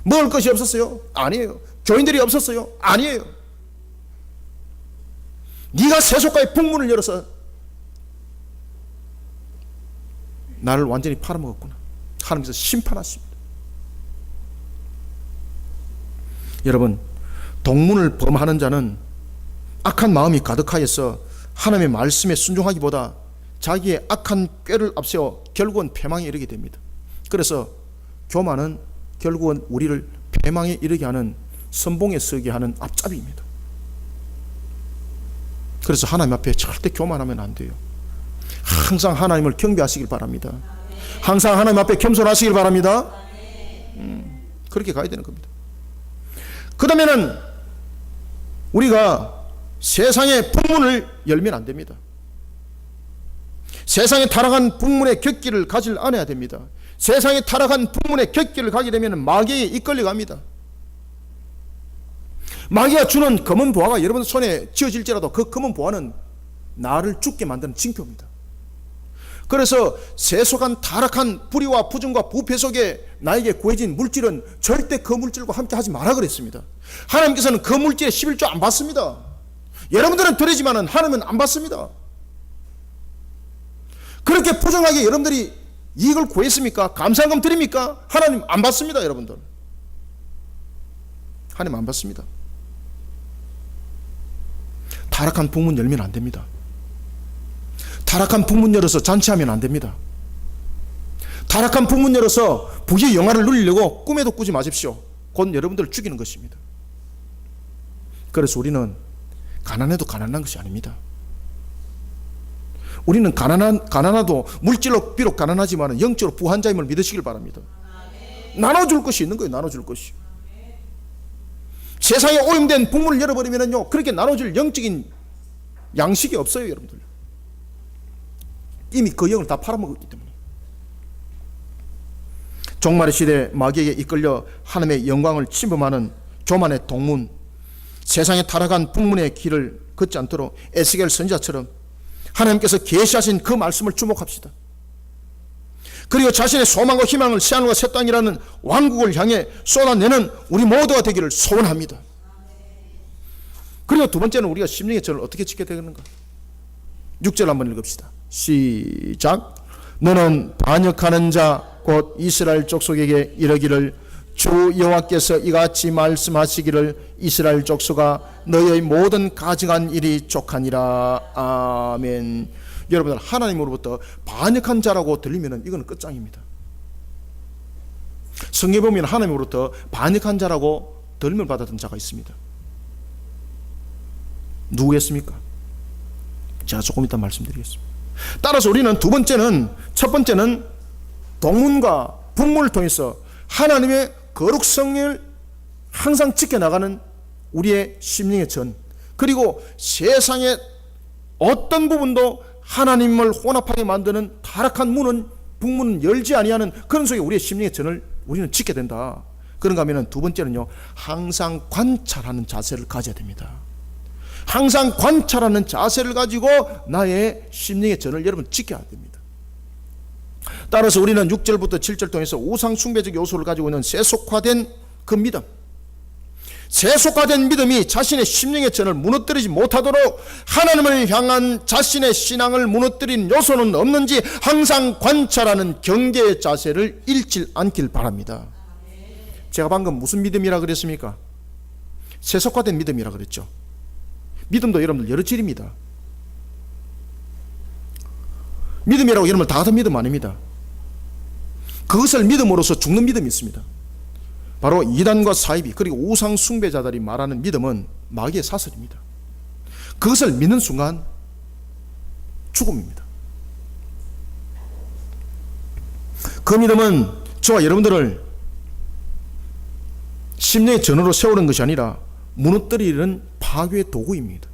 먹을 것이 없었어요? 아니에요. 교인들이 없었어요? 아니에요. 네가 세속과의 북문을 열어서 나를 완전히 팔아먹었구나. 하나님께서 심판하십니다. 여러분, 동문을 범하는 자는 악한 마음이 가득하여서 하나님의 말씀에 순종하기보다 자기의 악한 꾀를 앞세워 결국은 패망에 이르게 됩니다. 그래서 교만은 결국은 우리를 패망에 이르게 하는 선봉에 서게 하는 앞잡이입니다. 그래서 하나님 앞에 절대 교만하면 안 돼요. 항상 하나님을 경배하시길 바랍니다. 항상 하나님 앞에 겸손하시길 바랍니다. 그렇게 가야 되는 겁니다. 그 다음에는 우리가 세상의 북문을 열면 안 됩니다. 세상에 타락한 북문의 곁길을 가질 않아야 됩니다. 세상에 타락한 북문의 곁길을 가게 되면 마귀에 이끌려 갑니다. 마귀가 주는 검은 보화가 여러분 손에 쥐어질지라도 그 검은 보화는 나를 죽게 만드는 징표입니다. 그래서 세속한 타락한 불의와 부정과 부패 속에 나에게 구해진 물질은 절대 그 물질과 함께 하지 마라 그랬습니다. 하나님께서는 그 물질에 11조 안 받습니다. 여러분들은 드리지만은 하나님은 안 받습니다. 그렇게 부정하게 여러분들이 이익을 구했습니까? 감사금 드립니까? 하나님 안 받습니다. 여러분들 하나님 안 받습니다. 타락한 북문 열면 안 됩니다. 타락한 북문 열어서 잔치하면 안 됩니다. 타락한 북문 열어서 부귀 영화를 누리려고 꿈에도 꾸지 마십시오. 곧 여러분들을 죽이는 것입니다. 그래서 우리는 가난해도 가난한 것이 아닙니다. 우리는 가난하도 물질로 비록 가난하지만 영적으로 부한 자임을 믿으시길 바랍니다. 나눠줄 것이 있는 거예요. 나눠줄 것이. 세상에 오염된 북문을 열어버리면요 그렇게 나눠줄 영적인 양식이 없어요. 여러분들 이미 그 영을 다 팔아먹었기 때문에. 종말의 시대 마귀에게 이끌려 하나님의 영광을 침범하는 교만의 동문, 세상에 타락한 북문의 길을 걷지 않도록 에스겔 선지자처럼 하나님께서 계시하신 그 말씀을 주목합시다. 그리고 자신의 소망과 희망을 새하늘과 새 땅이라는 왕국을 향해 쏟아내는 우리 모두가 되기를 소원합니다. 그리고 두 번째는 우리가 심령의 전을 어떻게 지켜야 되는가? 6절 한번 읽읍시다. 시작. 너는 반역하는 자 곧 이스라엘 족속에게 이르기를 주 여호와께서 이같이 말씀하시기를 이스라엘 족속아 너희의 모든 가증한 일이 족하니라. 아멘. 여러분들 하나님으로부터 반역한 자라고 들리면 이거는 끝장입니다. 성경에 보면 하나님으로부터 반역한 자라고 들림을 받았던 자가 있습니다. 누구였습니까? 제가 조금 이따 말씀드리겠습니다. 따라서 우리는 두 번째는, 첫 번째는 동문과 북문을 통해서 하나님의 거룩성을 항상 지켜나가는 우리의 심령의 전, 그리고 세상의 어떤 부분도 하나님을 혼합하게 만드는 타락한 문은, 북문은 열지 아니하는 그런 속에 우리의 심령의 전을 우리는 지켜야 된다. 그런가 하면 두 번째는요, 항상 관찰하는 자세를 가져야 됩니다. 항상 관찰하는 자세를 가지고 나의 심령의 전을 여러분 지켜야 됩니다. 따라서 우리는 6절부터 7절 통해서 우상 숭배적 요소를 가지고 있는 세속화된 그 믿음, 세속화된 믿음이 자신의 심령의 전을 무너뜨리지 못하도록 하나님을 향한 자신의 신앙을 무너뜨린 요소는 없는지 항상 관찰하는 경계의 자세를 잃지 않길 바랍니다. 제가 방금 무슨 믿음이라 그랬습니까? 세속화된 믿음이라 그랬죠. 믿음도 여러분들 여러 질입니다. 믿음이라고 여러분들 다 같은 믿음 아닙니다. 그것을 믿음으로써 죽는 믿음이 있습니다. 바로 이단과 사이비 그리고 우상 숭배자들이 말하는 믿음은 마귀의 사슬입니다. 그것을 믿는 순간 죽음입니다. 그 믿음은 저와 여러분들을 심령의 전으로 세우는 것이 아니라 무너뜨리는 파괴의 도구입니다.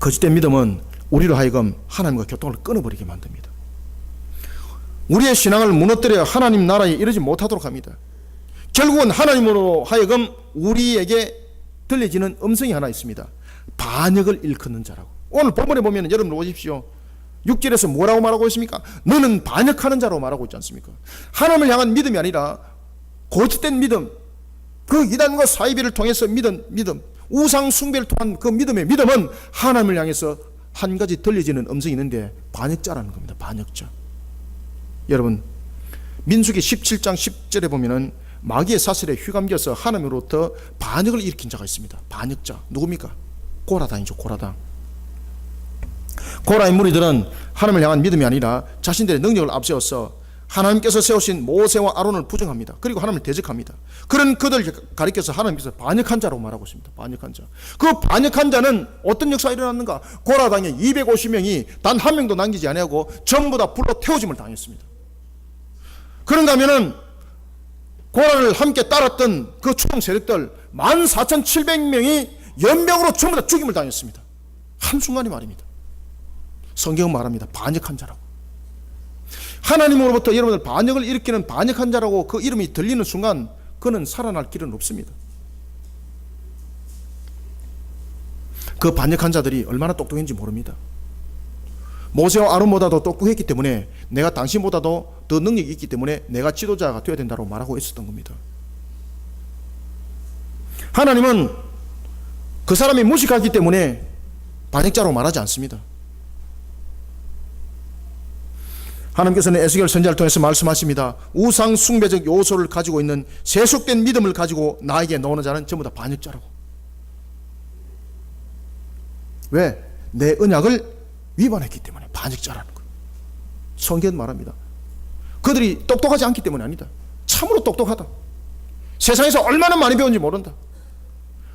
거짓된 믿음은 우리로 하여금 하나님과 교통을 끊어버리게 만듭니다. 우리의 신앙을 무너뜨려 하나님 나라에 이르지 못하도록 합니다. 결국은 하나님으로 하여금 우리에게 들려지는 음성이 하나 있습니다. 반역을 일컫는 자라고. 오늘 본문에 보면 여러분 보십시오. 6절에서 뭐라고 말하고 있습니까? 너는 반역하는 자로 말하고 있지 않습니까? 하나님을 향한 믿음이 아니라 거짓된 믿음, 그 이단과 사이비를 통해서 믿음, 우상 숭배를 통한 그 믿음의 믿음은 하나님을 향해서 한 가지 들려지는 음성이 있는데 반역자라는 겁니다. 반역자. 여러분, 민수기 17장 10절에 보면은 마귀의 사슬에 휘감겨서 하나님으로부터 반역을 일으킨 자가 있습니다. 반역자 누굽니까? 고라당이죠. 고라당. 고라의 무리들은 하나님을 향한 믿음이 아니라 자신들의 능력을 앞세워서 하나님께서 세우신 모세와 아론을 부정합니다. 그리고 하나님을 대적합니다. 그런 그들 가리켜서 하나님께서 반역한 자라고 말하고 있습니다. 반역한 자. 그 반역한 자는 어떤 역사가 일어났는가? 고라당의 250명이 단 한 명도 남기지 아니하고 전부 다 불로 태워짐을 당했습니다. 그런가 하면은 고라를 함께 따랐던 그 추종 세력들 14,700명이 연병으로 전부 다 죽임을 당했습니다. 한순간이 말입니다. 성경은 말합니다. 반역한 자라고. 하나님으로부터 여러분들 반역을 일으키는 반역한 자라고 그 이름이 들리는 순간 그는 살아날 길은 없습니다. 그 반역한 자들이 얼마나 똑똑했는지 모릅니다. 모세와 아론보다도 똑똑했기 때문에 내가 당신보다도 더 능력이 있기 때문에 내가 지도자가 되어야 된다고 말하고 있었던 겁니다. 하나님은 그 사람이 무식하기 때문에 반역자로 말하지 않습니다. 하나님께서는 에스겔 선지자를 통해서 말씀하십니다. 우상 숭배적 요소를 가지고 있는 세속된 믿음을 가지고 나에게 나오는 자는 전부 다 반역자라고. 왜? 내 언약을 위반했기 때문에 반역자라는 거예요. 성경은 말합니다. 그들이 똑똑하지 않기 때문이 아니다. 참으로 똑똑하다. 세상에서 얼마나 많이 배운지 모른다.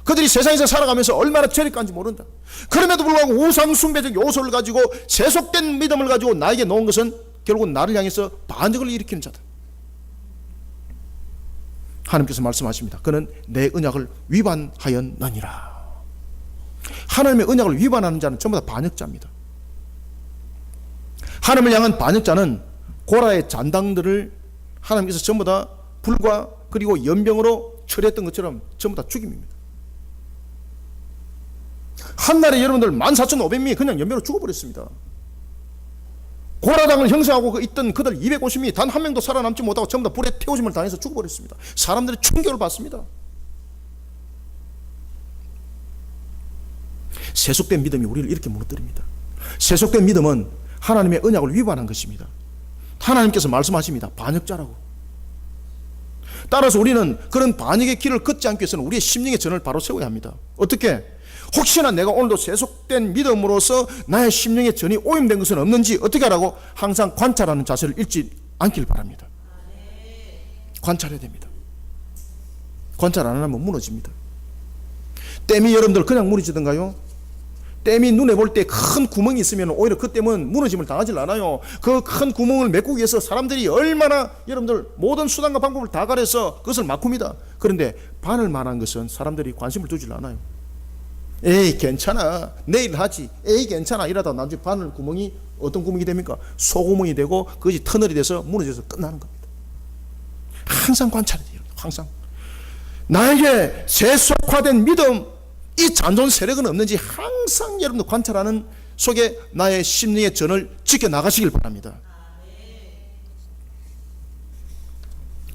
그들이 세상에서 살아가면서 얼마나 죄를 모른다. 그럼에도 불구하고 우상 숭배적 요소를 가지고 세속된 믿음을 가지고 나에게 놓은 것은 결국은 나를 향해서 반역을 일으키는 자다. 하나님께서 말씀하십니다. 그는 내 언약을 위반하였느니라. 하나님의 언약을 위반하는 자는 전부 다 반역자입니다. 하나님을 향한 반역자는 고라의 잔당들을 하나님께서 전부 다 불과 그리고 연병으로 처리했던 것처럼 전부 다 죽임입니다. 한날에 여러분들 14,500명이 그냥 연병으로 죽어버렸습니다. 고라당을 형성하고 있던 그들 250명이 단 한 명도 살아남지 못하고 전부 다 불에 태워짐을 당해서 죽어버렸습니다. 사람들이 충격을 받습니다. 세속된 믿음이 우리를 이렇게 무너뜨립니다. 세속된 믿음은 하나님의 언약을 위반한 것입니다. 하나님께서 말씀하십니다. 반역자라고. 따라서 우리는 그런 반역의 길을 걷지 않기 위해서는 우리의 심령의 전을 바로 세워야 합니다. 어떻게? 혹시나 내가 오늘도 세속된 믿음으로서 나의 심령의 전이 오염된 것은 없는지 어떻게 하라고? 항상 관찰하는 자세를 잃지 않길 바랍니다. 관찰해야 됩니다. 관찰 안 하면 무너집니다. 댐이 여러분들 그냥 무너지던가요? 댐이 눈에 볼 때 큰 구멍이 있으면 오히려 그 댐은 무너짐을 당하지 않아요. 그 큰 구멍을 메꾸기 위해서 사람들이 얼마나 여러분들 모든 수단과 방법을 다 가려서 그것을 막습니다. 그런데 바늘 만한 것은 사람들이 관심을 두지 않아요. 에이 괜찮아 내일 하지, 에이 괜찮아 이러다 나중에 바늘 구멍이 어떤 구멍이 됩니까? 소구멍이 되고 그것이 터널이 돼서 무너져서 끝나는 겁니다. 항상 관찰해야 돼요. 항상 나에게 세속화된 믿음, 이 잔존 세력은 없는지 항상 여러분들 관찰하는 속에 나의 심리의 전을 지켜나가시길 바랍니다.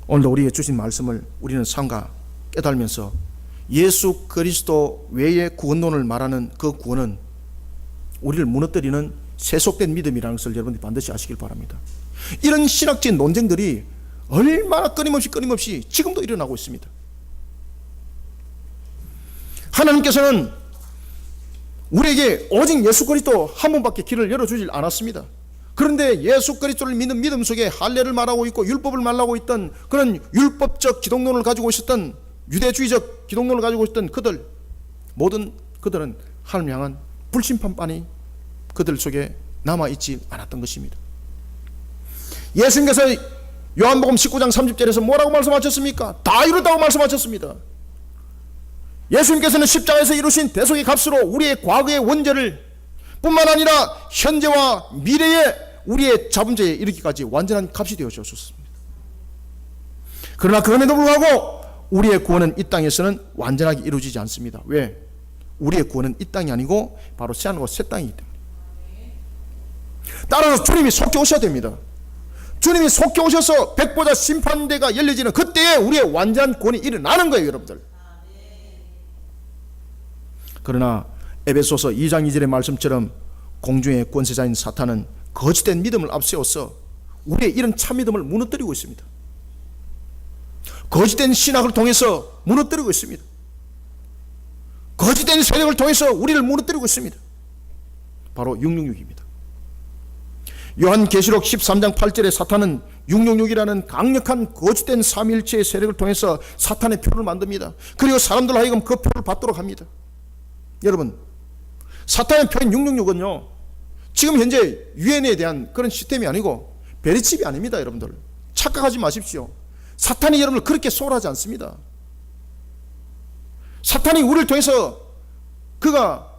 오늘도 우리에게 주신 말씀을 우리는 삼가 깨달으면서 예수 그리스도 외의 구원론을 말하는 그 구원은 우리를 무너뜨리는 세속된 믿음이라는 것을 여러분들이 반드시 아시길 바랍니다. 이런 신학적인 논쟁들이 얼마나 끊임없이 지금도 일어나고 있습니다. 하나님께서는 우리에게 오직 예수 그리스도 한 번밖에 길을 열어주질 않았습니다. 그런데 예수 그리스도를 믿는 믿음 속에 할례를 말하고 있고 율법을 말하고 있던 그런 율법적 기독론을 가지고 있었던 유대주의적 기독론을 가지고 있던 그들, 모든 그들은 하나님을 향한 불심판만이 그들 속에 남아있지 않았던 것입니다. 예수님께서 요한복음 19장 30절에서 뭐라고 말씀하셨습니까? 다 이뤘다고 말씀하셨습니다. 예수님께서는 십자가에서 이루신 대속의 값으로 우리의 과거의 원죄를 뿐만 아니라 현재와 미래의 우리의 자본죄에 이르기까지 완전한 값이 되어 주셨습니다. 그러나 그럼에도 불구하고 우리의 구원은 이 땅에서는 완전하게 이루어지지 않습니다. 왜? 우리의 구원은 이 땅이 아니고 바로 새하늘과 새 땅이기 때문에. 따라서 주님이 속히 오셔야 됩니다. 주님이 속히 오셔서 백보자 심판대가 열려지는 그때에 우리의 완전한 구원이 일어나는 거예요, 여러분들. 그러나 에베소서 2장 2절의 말씀처럼 공중의 권세자인 사탄은 거짓된 믿음을 앞세워서 우리의 이런 참믿음을 무너뜨리고 있습니다. 거짓된 신학을 통해서 무너뜨리고 있습니다. 거짓된 세력을 통해서 우리를 무너뜨리고 있습니다. 바로 666입니다. 요한계시록 13장 8절에 사탄은 666이라는 강력한 거짓된 삼위일체의 세력을 통해서 사탄의 표를 만듭니다. 그리고 사람들 하여금 그 표를 받도록 합니다. 여러분, 사탄의 표인 666은요, 지금 현재 유엔에 대한 그런 시스템이 아니고 베리칩이 아닙니다. 여러분들 착각하지 마십시오. 사탄이 여러분을 그렇게 소홀하지 않습니다. 사탄이 우리를 통해서 그가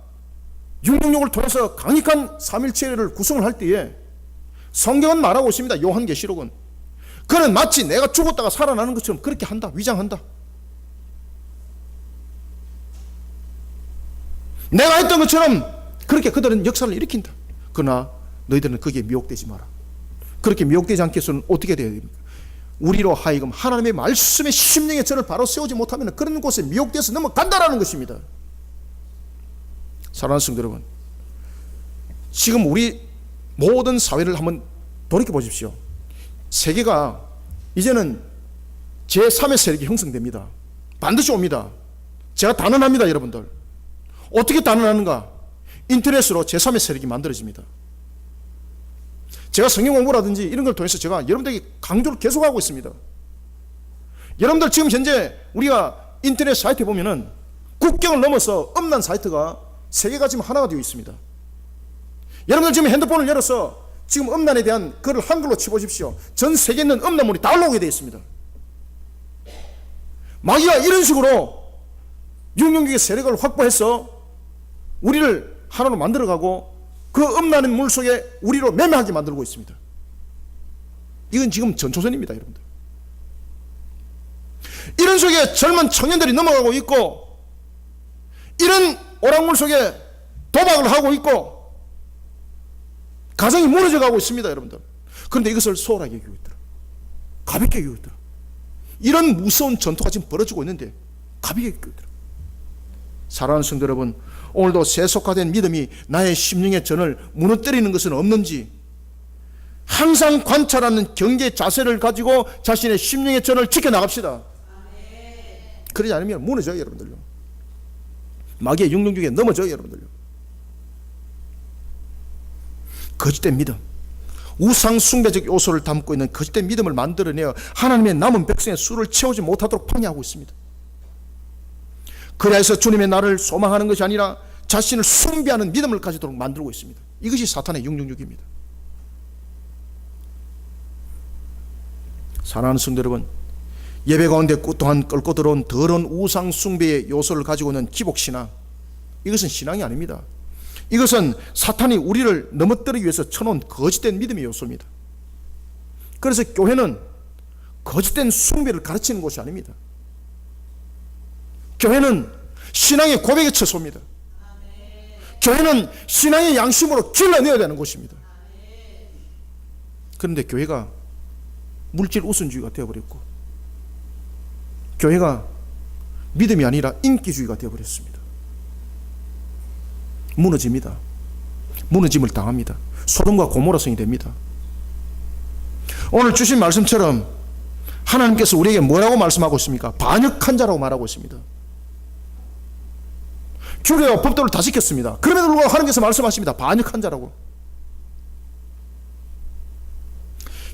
666을 통해서 강력한 삼일체를 구성을 할 때에 성경은 말하고 있습니다. 요한계시록은 그는 마치 내가 죽었다가 살아나는 것처럼 그렇게 한다, 위장한다. 내가 했던 것처럼 그렇게 그들은 역사를 일으킨다. 그러나 너희들은 거기에 미혹되지 마라. 그렇게 미혹되지 않게 해서는 어떻게 되어야 됩니까? 우리로 하여금 하나님의 말씀의 심령의 전을 바로 세우지 못하면 그런 곳에 미혹돼서 넘어간다라는 것입니다. 사랑하는 성도 여러분, 지금 우리 모든 사회를 한번 돌이켜 보십시오. 세계가 이제는 제3의 세력이 형성됩니다. 반드시 옵니다. 제가 단언합니다. 여러분들 어떻게 단언하는가? 인터넷으로 제3의 세력이 만들어집니다. 제가 성경 공부라든지 이런 걸 통해서 제가 여러분들에게 강조를 계속하고 있습니다. 여러분들 지금 현재 우리가 인터넷 사이트에 보면은 국경을 넘어서 음란 사이트가 세계가 지금 하나가 되어 있습니다. 여러분들 지금 핸드폰을 열어서 지금 음란에 대한 글을 한글로 쳐보십시오. 전 세계에 있는 음란물이 다 올라오게 되어 있습니다. 마귀가 이런 식으로 666의 세력을 확보해서 우리를 하나로 만들어가고 그 음란한 물 속에 우리로 매매하게 만들고 있습니다. 이건 지금 전초전입니다. 여러분들 이런 속에 젊은 청년들이 넘어가고 있고 이런 오락물 속에 도박을 하고 있고 가정이 무너져 가고 있습니다. 여러분들 그런데 이것을 소홀하게 여기고 있더라. 가볍게 여기고 있더라. 이런 무서운 전투가 지금 벌어지고 있는데 가볍게 여기고 있더라. 사랑하는 성도 여러분, 오늘도 세속화된 믿음이 나의 심령의 전을 무너뜨리는 것은 없는지 항상 관찰하는 경계 자세를 가지고 자신의 심령의 전을 지켜나갑시다. 그러지 않으면 무너져요. 여러분들요. 마귀의 666에 넘어져요. 여러분들요. 거짓된 믿음, 우상 숭배적 요소를 담고 있는 거짓된 믿음을 만들어내어 하나님의 남은 백성의 수를 채우지 못하도록 방해하고 있습니다. 그래서 주님의 날을 소망하는 것이 아니라 자신을 숭배하는 믿음을 가지도록 만들고 있습니다. 이것이 사탄의 666입니다. 사랑하는 성도 여러분, 예배 가운데 또한 끌고 들어온 더러운 우상 숭배의 요소를 가지고 있는 기복신앙, 이것은 신앙이 아닙니다. 이것은 사탄이 우리를 넘어뜨리기 위해서 쳐놓은 거짓된 믿음의 요소입니다. 그래서 교회는 거짓된 숭배를 가르치는 곳이 아닙니다. 교회는 신앙의 고백의 처소입니다. 교회는 신앙의 양심으로 길러내야 되는 곳입니다. 그런데 교회가 물질 우선주의가 되어버렸고 교회가 믿음이 아니라 인기주의가 되어버렸습니다. 무너집니다. 무너짐을 당합니다. 소돔과 고모라성이 됩니다. 오늘 주신 말씀처럼 하나님께서 우리에게 뭐라고 말씀하고 있습니까? 반역한 자라고 말하고 있습니다. 규례와 법도를 다 지켰습니다. 그럼에도 불구하고 하나님께서 말씀하십니다. 반역한 자라고.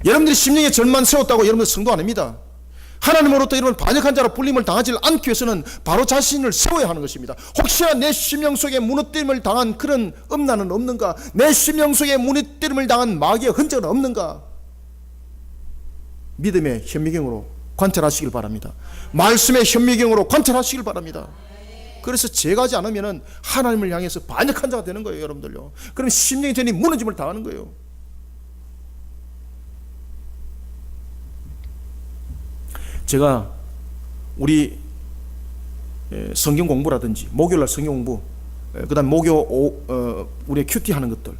여러분들이 심령의 전만 세웠다고 여러분들 성도 아닙니다. 하나님으로부터 여러분 반역한 자로 불림을 당하지 않기 위해서는 바로 자신을 세워야 하는 것입니다. 혹시나 내 심령 속에 무너뜨림을 당한 그런 음란은 없는가? 내 심령 속에 무너뜨림을 당한 마귀의 흔적은 없는가? 믿음의 현미경으로 관찰하시길 바랍니다. 말씀의 현미경으로 관찰하시길 바랍니다. 그래서 제가지 않으면 하나님을 향해서 반역한 자가 되는 거예요, 여러분들요. 그럼 심령의 전이 무너짐을 당하는 거예요. 제가 우리 성경 공부라든지 목요일날 성경 공부, 그다음 우리 큐티 하는 것들,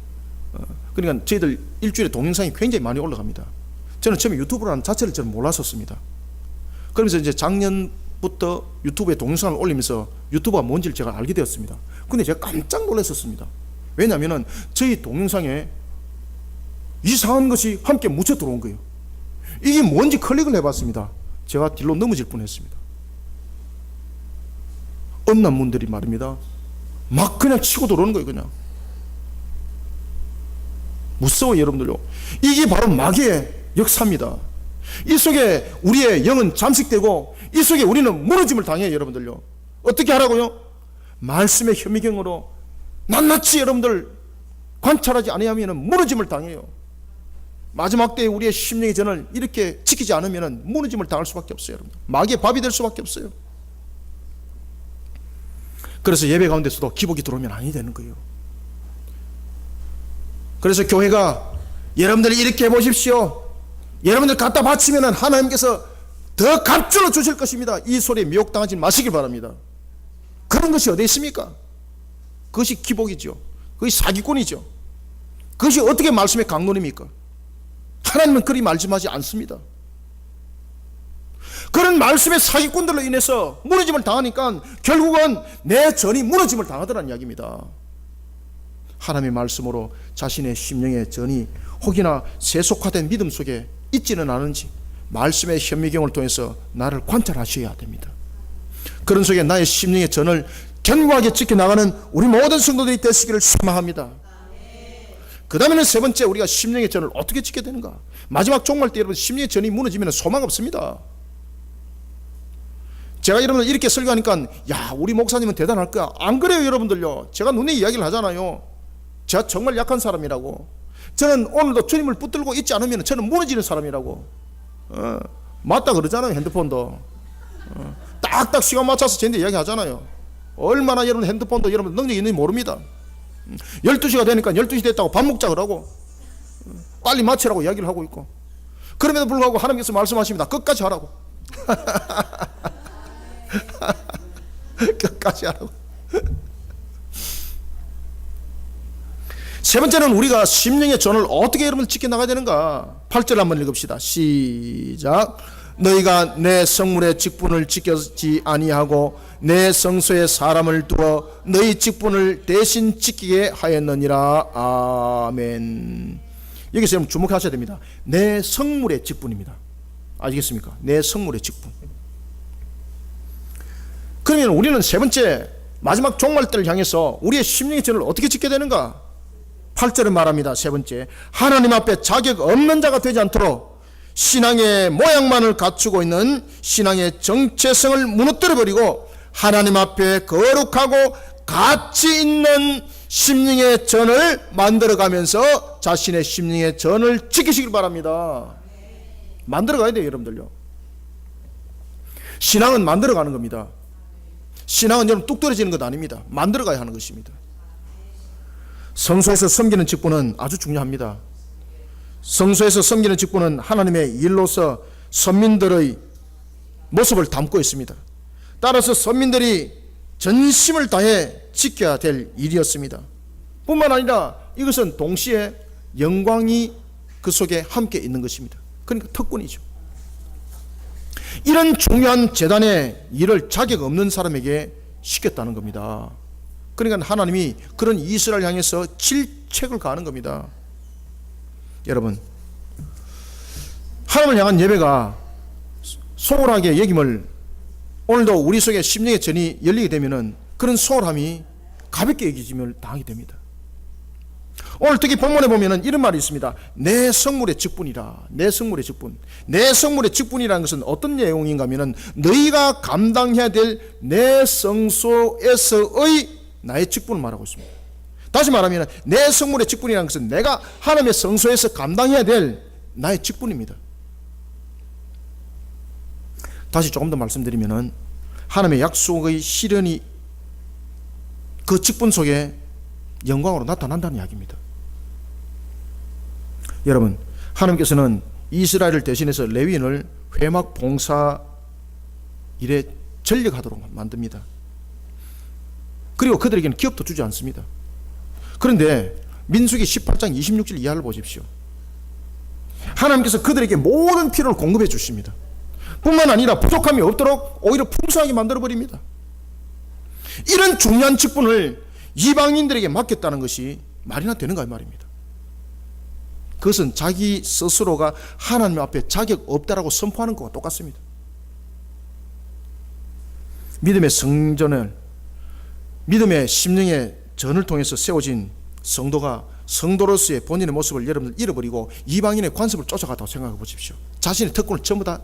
그러니까 저희들 일주일에 동영상이 굉장히 많이 올라갑니다. 저는 처음에 유튜브라는 자체를 저는 몰랐었습니다. 그러면서 이제 작년부터 유튜브에 동영상을 올리면서 유튜브가 뭔지를 제가 알게 되었습니다. 근데 제가 깜짝 놀랐었습니다. 왜냐하면 저희 동영상에 이상한 것이 함께 묻혀 들어온 거예요. 이게 뭔지 클릭을 해봤습니다. 제가 뒤로 넘어질 뻔했습니다. 음란문들이 말입니다. 막 그냥 치고 들어오는 거예요. 그냥 무서워요, 여러분들요. 이게 바로 마귀의 역사입니다. 이 속에 우리의 영은 잠식되고 이 속에 우리는 무너짐을 당해요, 여러분들요. 어떻게 하라고요? 말씀의 현미경으로 낱낱이 여러분들 관찰하지 아니하면 무너짐을 당해요. 마지막 때에 우리의 심령의 전을 이렇게 지키지 않으면 무너짐을 당할 수밖에 없어요, 여러분들. 마귀의 밥이 될 수밖에 없어요. 그래서 예배 가운데서도 기복이 들어오면 아니 되는 거예요. 그래서 교회가 여러분들이 이렇게 해보십시오. 여러분들 갖다 바치면 하나님께서 더 값줄로 주실 것입니다. 이 소리에 미혹당하지 마시길 바랍니다. 그런 것이 어디 있습니까? 그것이 기복이죠. 그것이 사기꾼이죠. 그것이 어떻게 말씀의 강론입니까? 하나님은 그리 말씀하지 않습니다. 그런 말씀의 사기꾼들로 인해서 무너짐을 당하니까 결국은 내 전이 무너짐을 당하더라는 이야기입니다. 하나님의 말씀으로 자신의 심령의 전이 혹이나 세속화된 믿음 속에 있지는 않은지 말씀의 현미경을 통해서 나를 관찰하셔야 됩니다. 그런 속에 나의 심령의 전을 견고하게 지켜나가는 우리 모든 성도들이 되시기를 소망합니다. 그 다음에는 세 번째, 우리가 심령의 전을 어떻게 지켜야 되는가? 마지막 종말 때 여러분 심령의 전이 무너지면 소망 없습니다. 제가 여러분들 이렇게 설교하니까 야, 우리 목사님은 대단할 거야. 안 그래요, 여러분들요. 제가 눈에 이야기를 하잖아요. 제가 정말 약한 사람이라고. 저는 오늘도 주님을 붙들고 있지 않으면 저는 무너지는 사람이라고. 맞다 그러잖아요, 핸드폰도. 딱딱 시간 맞춰서 저한테 이야기 하잖아요. 얼마나 여러분 핸드폰도 여러분 능력이 있는지 모릅니다. 12시가 되니까 12시 됐다고 밥 먹자 그러고 빨리 마치라고 이야기를 하고 있고, 그럼에도 불구하고 하나님께서 말씀하십니다. 끝까지 하라고. 끝까지 하라고. 세 번째는 우리가 심령의 전을 어떻게 여러분 지켜나가야 되는가? 8절 한번 읽읍시다. 시작. 너희가 내 성물의 직분을 지키지 아니하고 내 성소에 사람을 두어 너희 직분을 대신 지키게 하였느니라. 아멘. 여기서 여러분 주목하셔야 됩니다. 내 성물의 직분입니다. 아시겠습니까? 내 성물의 직분. 그러면 우리는 세 번째, 마지막 종말 때를 향해서 우리의 심령의 전을 어떻게 지켜야 되는가? 8절에 말합니다. 세 번째, 하나님 앞에 자격 없는 자가 되지 않도록 신앙의 모양만을 갖추고 있는 신앙의 정체성을 무너뜨려버리고 하나님 앞에 거룩하고 가치 있는 심령의 전을 만들어가면서 자신의 심령의 전을 지키시길 바랍니다. 만들어가야 돼요, 여러분들요. 신앙은 만들어가는 겁니다. 신앙은 여러분 뚝 떨어지는 것 아닙니다. 만들어가야 하는 것입니다. 성소에서 섬기는 직분은 아주 중요합니다. 성소에서 섬기는 직분은 하나님의 일로서 선민들의 모습을 담고 있습니다. 따라서 선민들이 전심을 다해 지켜야 될 일이었습니다. 뿐만 아니라 이것은 동시에 영광이 그 속에 함께 있는 것입니다. 그러니까 특권이죠. 이런 중요한 재단의 일을 자격 없는 사람에게 시켰다는 겁니다. 그러니까 하나님이 그런 이스라엘 향해서 질책을 가하는 겁니다. 여러분, 하나님을 향한 예배가 소홀하게 여김을 오늘도 우리 속에 심령의 전이 열리게 되면 그런 소홀함이 가볍게 여기짐을 당하게 됩니다. 오늘 특히 본문에 보면 이런 말이 있습니다. 내 성물의 직분이라. 내 성물의 직분. 내 성물의 직분이라는 것은 어떤 내용인가 하면 너희가 감당해야 될 내 성소에서의 나의 직분을 말하고 있습니다. 다시 말하면 내 성물의 직분이라는 것은 내가 하나님의 성소에서 감당해야 될 나의 직분입니다. 다시 조금 더 말씀드리면은 하나님의 약속의 실현이 그 직분 속에 영광으로 나타난다는 이야기입니다. 여러분, 하나님께서는 이스라엘을 대신해서 레위인을 회막 봉사 일에 전력하도록 만듭니다. 그리고 그들에게는 기업도 주지 않습니다. 그런데 민수기 18장 26절 이하를 보십시오. 하나님께서 그들에게 모든 필요를 공급해 주십니다. 뿐만 아니라 부족함이 없도록 오히려 풍성하게 만들어 버립니다. 이런 중요한 직분을 이방인들에게 맡겼다는 것이 말이나 되는가 이 말입니다. 그것은 자기 스스로가 하나님 앞에 자격 없다라고 선포하는 것과 똑같습니다. 믿음의 성전을, 믿음의 심령의 전을 통해서 세워진 성도가 성도로서의 본인의 모습을 여러분들 잃어버리고 이방인의 관습을 쫓아갔다고 생각해 보십시오. 자신의 특권을 전부 다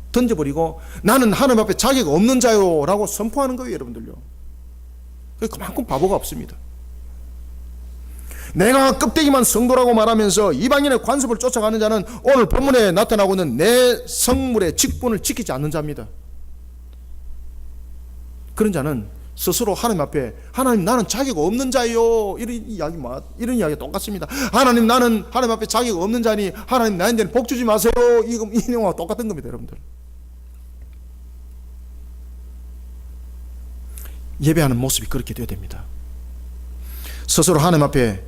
던져버리고 나는 하나님 앞에 자격 없는 자요 라고 선포하는 거예요, 여러분들요. 그만큼 바보가 없습니다. 내가 껍데기만 성도라고 말하면서 이방인의 관습을 쫓아가는 자는 오늘 본문에 나타나고 있는 내 성물의 직분을 지키지 않는 자입니다. 그런 자는 스스로 하나님 앞에 하나님 나는 자격 없는 자요 이런 이야기가 똑같습니다. 하나님 나는 하나님 앞에 자격 없는 자니 하나님 나한테는 복 주지 마세요. 이 내용과 똑같은 겁니다, 여러분들. 예배하는 모습이 그렇게 되어야 됩니다. 스스로 하나님 앞에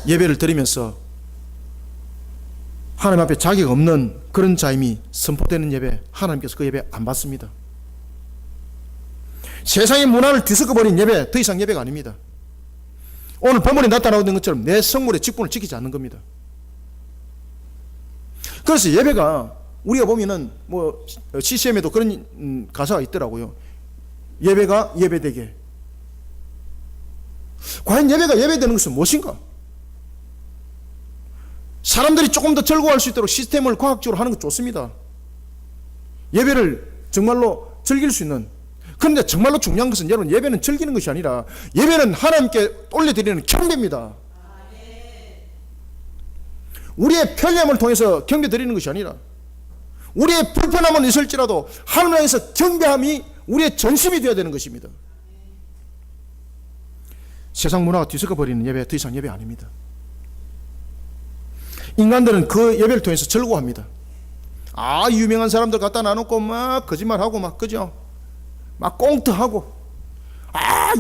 예배를 드리면서 하나님 앞에 자격 없는 그런 자임이 선포되는 예배, 하나님께서 그 예배 안 받습니다. 세상의 문화를 뒤섞어버린 예배, 더 이상 예배가 아닙니다. 오늘 본문에 나타나는 것처럼 내 성물의 직분을 지키지 않는 겁니다. 그래서 예배가 우리가 보면은 뭐 CCM에도 그런 가사가 있더라고요. 예배가 예배되게. 과연 예배가 예배되는 것은 무엇인가? 사람들이 조금 더 즐거워할 수 있도록 시스템을 과학적으로 하는 것 좋습니다. 예배를 정말로 즐길 수 있는. 그런데 정말로 중요한 것은 여러분, 예배는 즐기는 것이 아니라 예배는 하나님께 올려드리는 경배입니다. 우리의 편리함을 통해서 경배 드리는 것이 아니라 우리의 불편함은 있을지라도 하나님 안에서 경배함이 우리의 전심이 되어야 되는 것입니다. 세상 문화가 뒤섞어버리는 예배, 더 이상 예배 아닙니다. 인간들은 그 예배를 통해서 즐거워합니다. 유명한 사람들 갖다 놔놓고 막 거짓말하고 막, 그죠? 막 꽁트하고,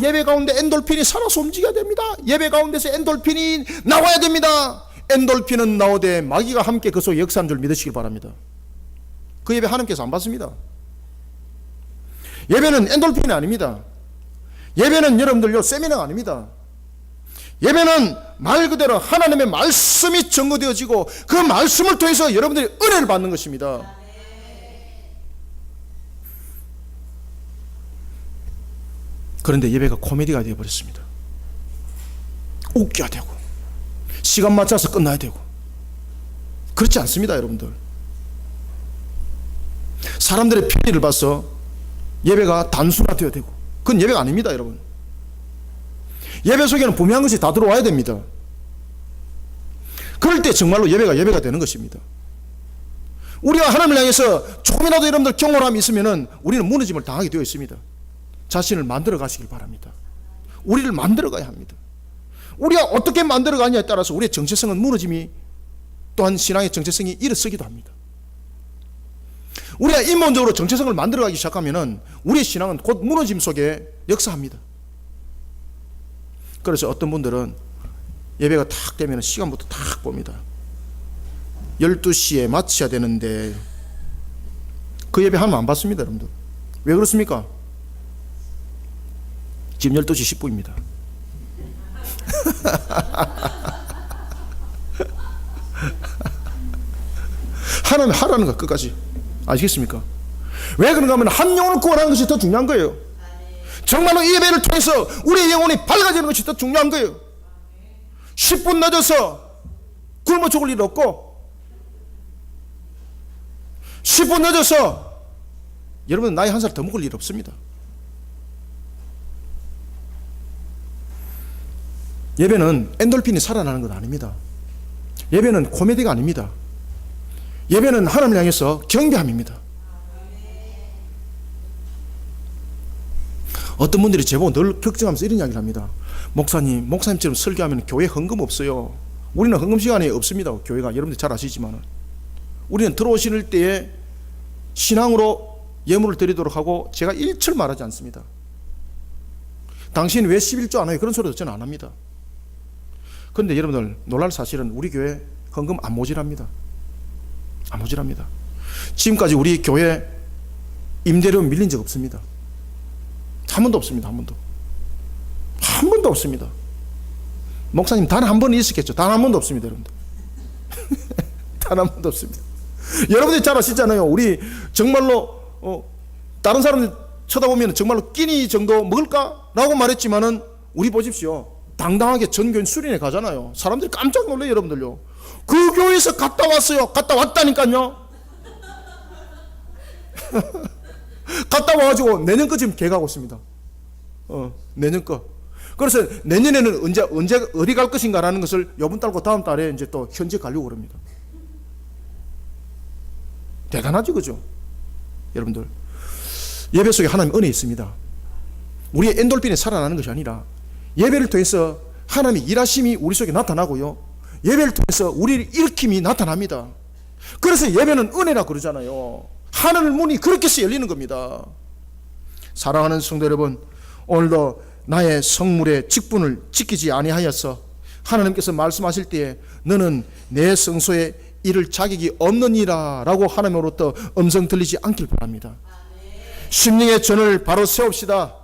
예배 가운데 엔돌핀이 살아서 움직여야 됩니다. 예배 가운데서 엔돌핀이 나와야 됩니다. 엔돌핀은 나오되 마귀가 함께 그 속에 역사하는 줄 믿으시길 바랍니다. 그 예배 하나님께서 안 받습니다. 예배는 엔돌핀이 아닙니다. 예배는 여러분들요 세미나가 아닙니다. 예배는 말 그대로 하나님의 말씀이 증거되어지고 그 말씀을 통해서 여러분들이 은혜를 받는 것입니다. 그런데 예배가 코미디가 되어버렸습니다. 웃겨야 되고 시간 맞춰서 끝나야 되고 그렇지 않습니다, 여러분들. 사람들의 편의를 봐서 예배가 단순화되어야 되고 그건 예배가 아닙니다, 여러분. 예배 속에는 분명한 것이 다 들어와야 됩니다. 그럴 때 정말로 예배가 되는 것입니다. 우리가 하나님을 향해서 조금이라도 여러분들 경홀함이 있으면은 우리는 무너짐을 당하게 되어 있습니다. 자신을 만들어 가시길 바랍니다. 우리를 만들어 가야 합니다. 우리가 어떻게 만들어 가냐에 따라서 우리의 정체성은 무너짐이, 또한 신앙의 정체성이 일어서기도 합니다. 우리가 인본적으로 정체성을 만들어 가기 시작하면은 우리의 신앙은 곧 무너짐 속에 역사합니다. 그래서 어떤 분들은 예배가 탁 되면 시간부터 탁 봅니다. 12시에 마쳐야 되는데 그 예배 하면 안 받습니다, 여러분들. 왜 그렇습니까? 지금 12시 10분입니다. 하나님 하라는 거 끝까지. 아시겠습니까? 왜 그런가 하면 한 영혼을 구원하는 것이 더 중요한 거예요. 정말로 이 예배를 통해서 우리의 영혼이 밝아지는 것이 더 중요한 거예요. 10분 늦어서 굶어 죽을 일 없고 10분 늦어서 여러분 나이 한 살 더 먹을 일 없습니다. 예배는 엔돌핀이 살아나는 건 아닙니다. 예배는 코미디가 아닙니다. 예배는 하나님을 향해서 경배함입니다. 어떤 분들이 제보고 늘 걱정하면서 이런 이야기를 합니다. 목사님처럼 설교하면 교회 헌금 없어요. 우리는 헌금 시간이 없습니다. 교회가 여러분들 잘 아시지만 우리는 들어오실 때에 신앙으로 예물을 드리도록 하고 제가 일철 말하지 않습니다. 당신 왜 11조 안 해요? 그런 소리도 저는 안 합니다. 그런데 여러분들 놀랄 사실은 우리 교회 헌금 안 모자랍니다. 안 모자랍니다. 지금까지 우리 교회 임대료 밀린 적 없습니다. 한 번도 없습니다. 한 번도 없습니다. 목사님 단 한 번은 있었겠죠. 단 한 번도 없습니다. 여러분들 단 한 번도 없습니다. 여러분들이 잘 아시잖아요. 우리 정말로 다른 사람들 쳐다보면 정말로 끼니 정도 먹을까? 라고 말했지만은 우리 보십시오. 당당하게 전교인 수련회 가잖아요. 사람들이 깜짝 놀라요. 여러분들요. 그 교회에서 갔다 왔어요. 갔다 왔다니까요. 갔다 와가지고 내년 거 지금 계획하고 있습니다. 내년 거. 그래서 내년에는 언제 어디 갈 것인가라는 것을 요번 달고 다음 달에 이제 또 현지 가려고 그럽니다. 대단하죠, 그죠? 여러분들 예배 속에 하나님의 은혜 있습니다. 우리의 엔돌핀이 살아나는 것이 아니라 예배를 통해서 하나님의 일하심이 우리 속에 나타나고요, 예배를 통해서 우리의 일으킴이 나타납니다. 그래서 예배는 은혜라 그러잖아요. 하늘 문이 그렇게 해서 열리는 겁니다. 사랑하는 성도 여러분, 오늘도 나의 성물의 직분을 지키지 아니하여서 하나님께서 말씀하실 때에 너는 내 성소에 이를 자격이 없느니라 라고 하나님으로부터 음성 들리지 않길 바랍니다. 심령의 전을 바로 세웁시다.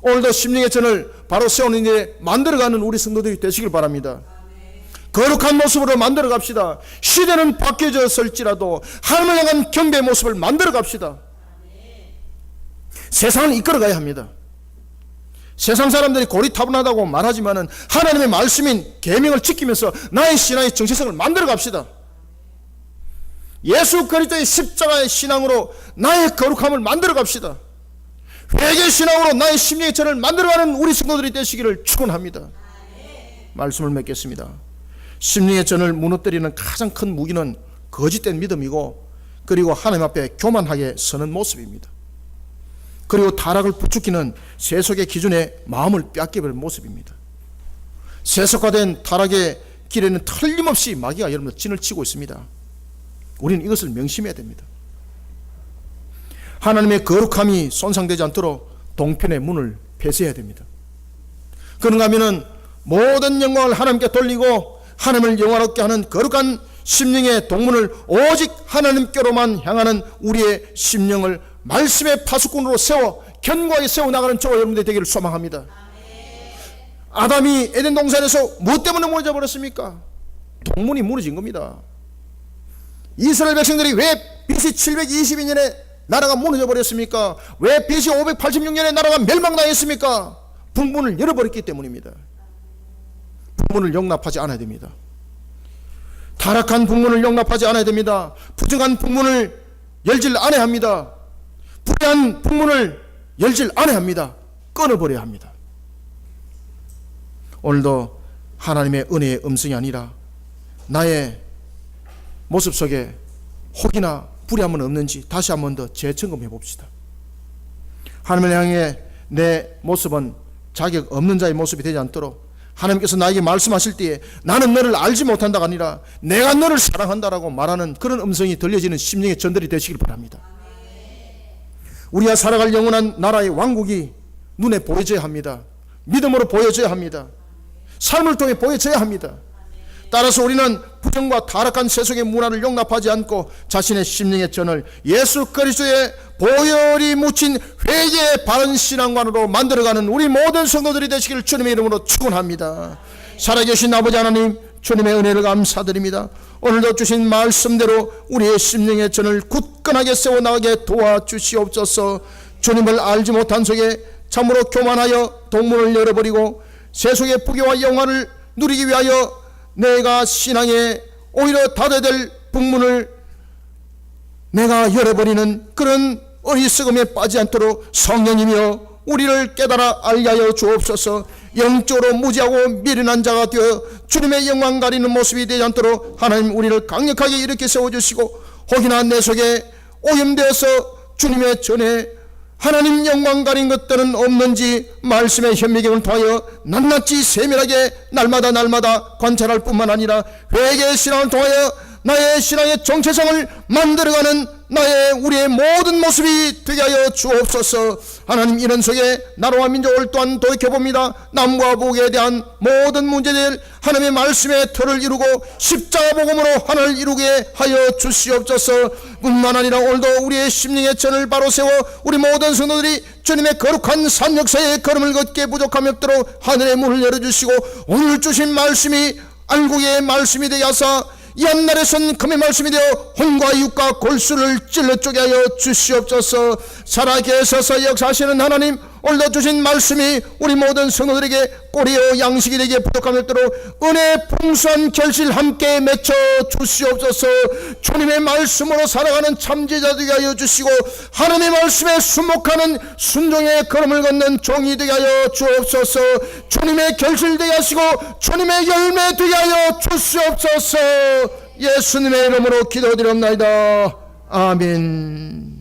오늘도 심령의 전을 바로 세우는 일에 만들어가는 우리 성도들이 되시길 바랍니다. 거룩한 모습으로 만들어 갑시다. 시대는 바뀌어졌을지라도 하나님을 향한 경배의 모습을 만들어 갑시다. 세상을 이끌어 가야 합니다. 세상 사람들이 고리타분하다고 말하지만은 하나님의 말씀인 계명을 지키면서 나의 신앙의 정체성을 만들어 갑시다. 예수 그리스도의 십자가의 신앙으로 나의 거룩함을 만들어 갑시다. 회개 신앙으로 나의 심령의 전을 만들어가는 우리 성도들이 되시기를 축원합니다. 말씀을 맺겠습니다. 심령의 전을 무너뜨리는 가장 큰 무기는 거짓된 믿음이고, 그리고 하나님 앞에 교만하게 서는 모습입니다. 그리고 타락을 부추기는 세속의 기준에 마음을 빼앗겨버린 모습입니다. 세속화된 타락의 길에는 틀림없이 마귀가 여러분들 진을 치고 있습니다. 우리는 이것을 명심해야 됩니다. 하나님의 거룩함이 손상되지 않도록 동편의 문을 폐쇄해야 됩니다. 그런가 하면은 모든 영광을 하나님께 돌리고 하나님을 영화롭게 하는 거룩한 심령의 동문을 오직 하나님께로만 향하는 우리의 심령을 말씀의 파수꾼으로 세워 견고하게 세워나가는 저와 여러분들이 되기를 소망합니다. 아담이 에덴 동산에서 무엇 때문에 무너져 버렸습니까? 동문이 무너진 겁니다. 이스라엘 백성들이 왜 BC 722년에 나라가 무너져 버렸습니까? 왜 BC 586년에 나라가 멸망당했습니까? 북문을 열어버렸기 때문입니다. 북문을 용납하지 않아야 됩니다. 타락한 북문을 용납하지 않아야 됩니다. 부정한 북문을 열질 않아야 합니다. 불의한 북문을 열질 않아야 합니다. 끊어버려야 합니다. 오늘도 하나님의 은혜의 음성이 아니라 나의 모습 속에 혹이나 불의함은 없는지 다시 한 번 더 재점검해 봅시다. 하나님을 향해 내 모습은 자격 없는 자의 모습이 되지 않도록 하나님께서 나에게 말씀하실 때에 나는 너를 알지 못한다가 아니라 내가 너를 사랑한다라고 말하는 그런 음성이 들려지는 심령의 전들이 되시길 바랍니다. 우리가 살아갈 영원한 나라의 왕국이 눈에 보여져야 합니다. 믿음으로 보여져야 합니다. 삶을 통해 보여져야 합니다. 따라서 우리는 부정과 타락한 세속의 문화를 용납하지 않고 자신의 심령의 전을 예수 그리스도의 보혈이 묻힌 회개의 바른 신앙관으로 만들어가는 우리 모든 성도들이 되시기를 주님의 이름으로 축원합니다. 살아계신 아버지 하나님, 주님의 은혜를 감사드립니다. 오늘도 주신 말씀대로 우리의 심령의 전을 굳건하게 세워나가게 도와주시옵소서. 주님을 알지 못한 속에 참으로 교만하여 동문을 열어버리고 세속의 부귀와 영화를 누리기 위하여 내가 신앙에 오히려 닫아야 될 북문을 내가 열어버리는 그런 어리석음에 빠지지 않도록 성령이며 우리를 깨달아 알게 하여 주옵소서. 영적으로 무지하고 미련한 자가 되어 주님의 영광 가리는 모습이 되지 않도록 하나님 우리를 강력하게 이렇게 세워주시고, 혹이나 내 속에 오염되어서 주님의 전에 하나님 영광 가린 것들은 없는지 말씀의 현미경을 통하여 낱낱이 세밀하게 날마다 관찰할 뿐만 아니라 회개의 신앙을 통하여 나의 신앙의 정체성을 만들어가는 우리의 모든 모습이 되게 하여 주옵소서. 하나님, 이런 속에 나라와 민족을 또한 돌이켜봅니다. 남과 북에 대한 모든 문제들 하나님의 말씀의 틀을 이루고 십자가 복음으로 하나를 이루게 하여 주시옵소서. 뿐만 아니라 오늘도 우리의 심령의 전을 바로 세워 우리 모든 성도들이 주님의 거룩한 산 역사의 걸음을 걷게 부족함이 없도록 하늘의 문을 열어주시고, 오늘 주신 말씀이 안국의 말씀이 되게 하사 이 한날에선 금의 말씀이 되어 혼과 육과 골수를 찔러 쪼개 하여 주시옵소서. 살아계셔서 서서 역사하시는 하나님, 오늘도 주신 말씀이 우리 모든 성도들에게 꼬리요 양식이 되게 부족함이 없도록 은혜의 풍성한 결실 함께 맺혀 주시옵소서. 주님의 말씀으로 살아가는 참제자 되게 하여 주시고, 하나님의 말씀에 순목하는 순종의 걸음을 걷는 종이 되게 하여 주옵소서. 주님의 결실 되게 하시고 주님의 열매 되게 하여 주시옵소서. 예수님의 이름으로 기도드렸나이다. 아멘.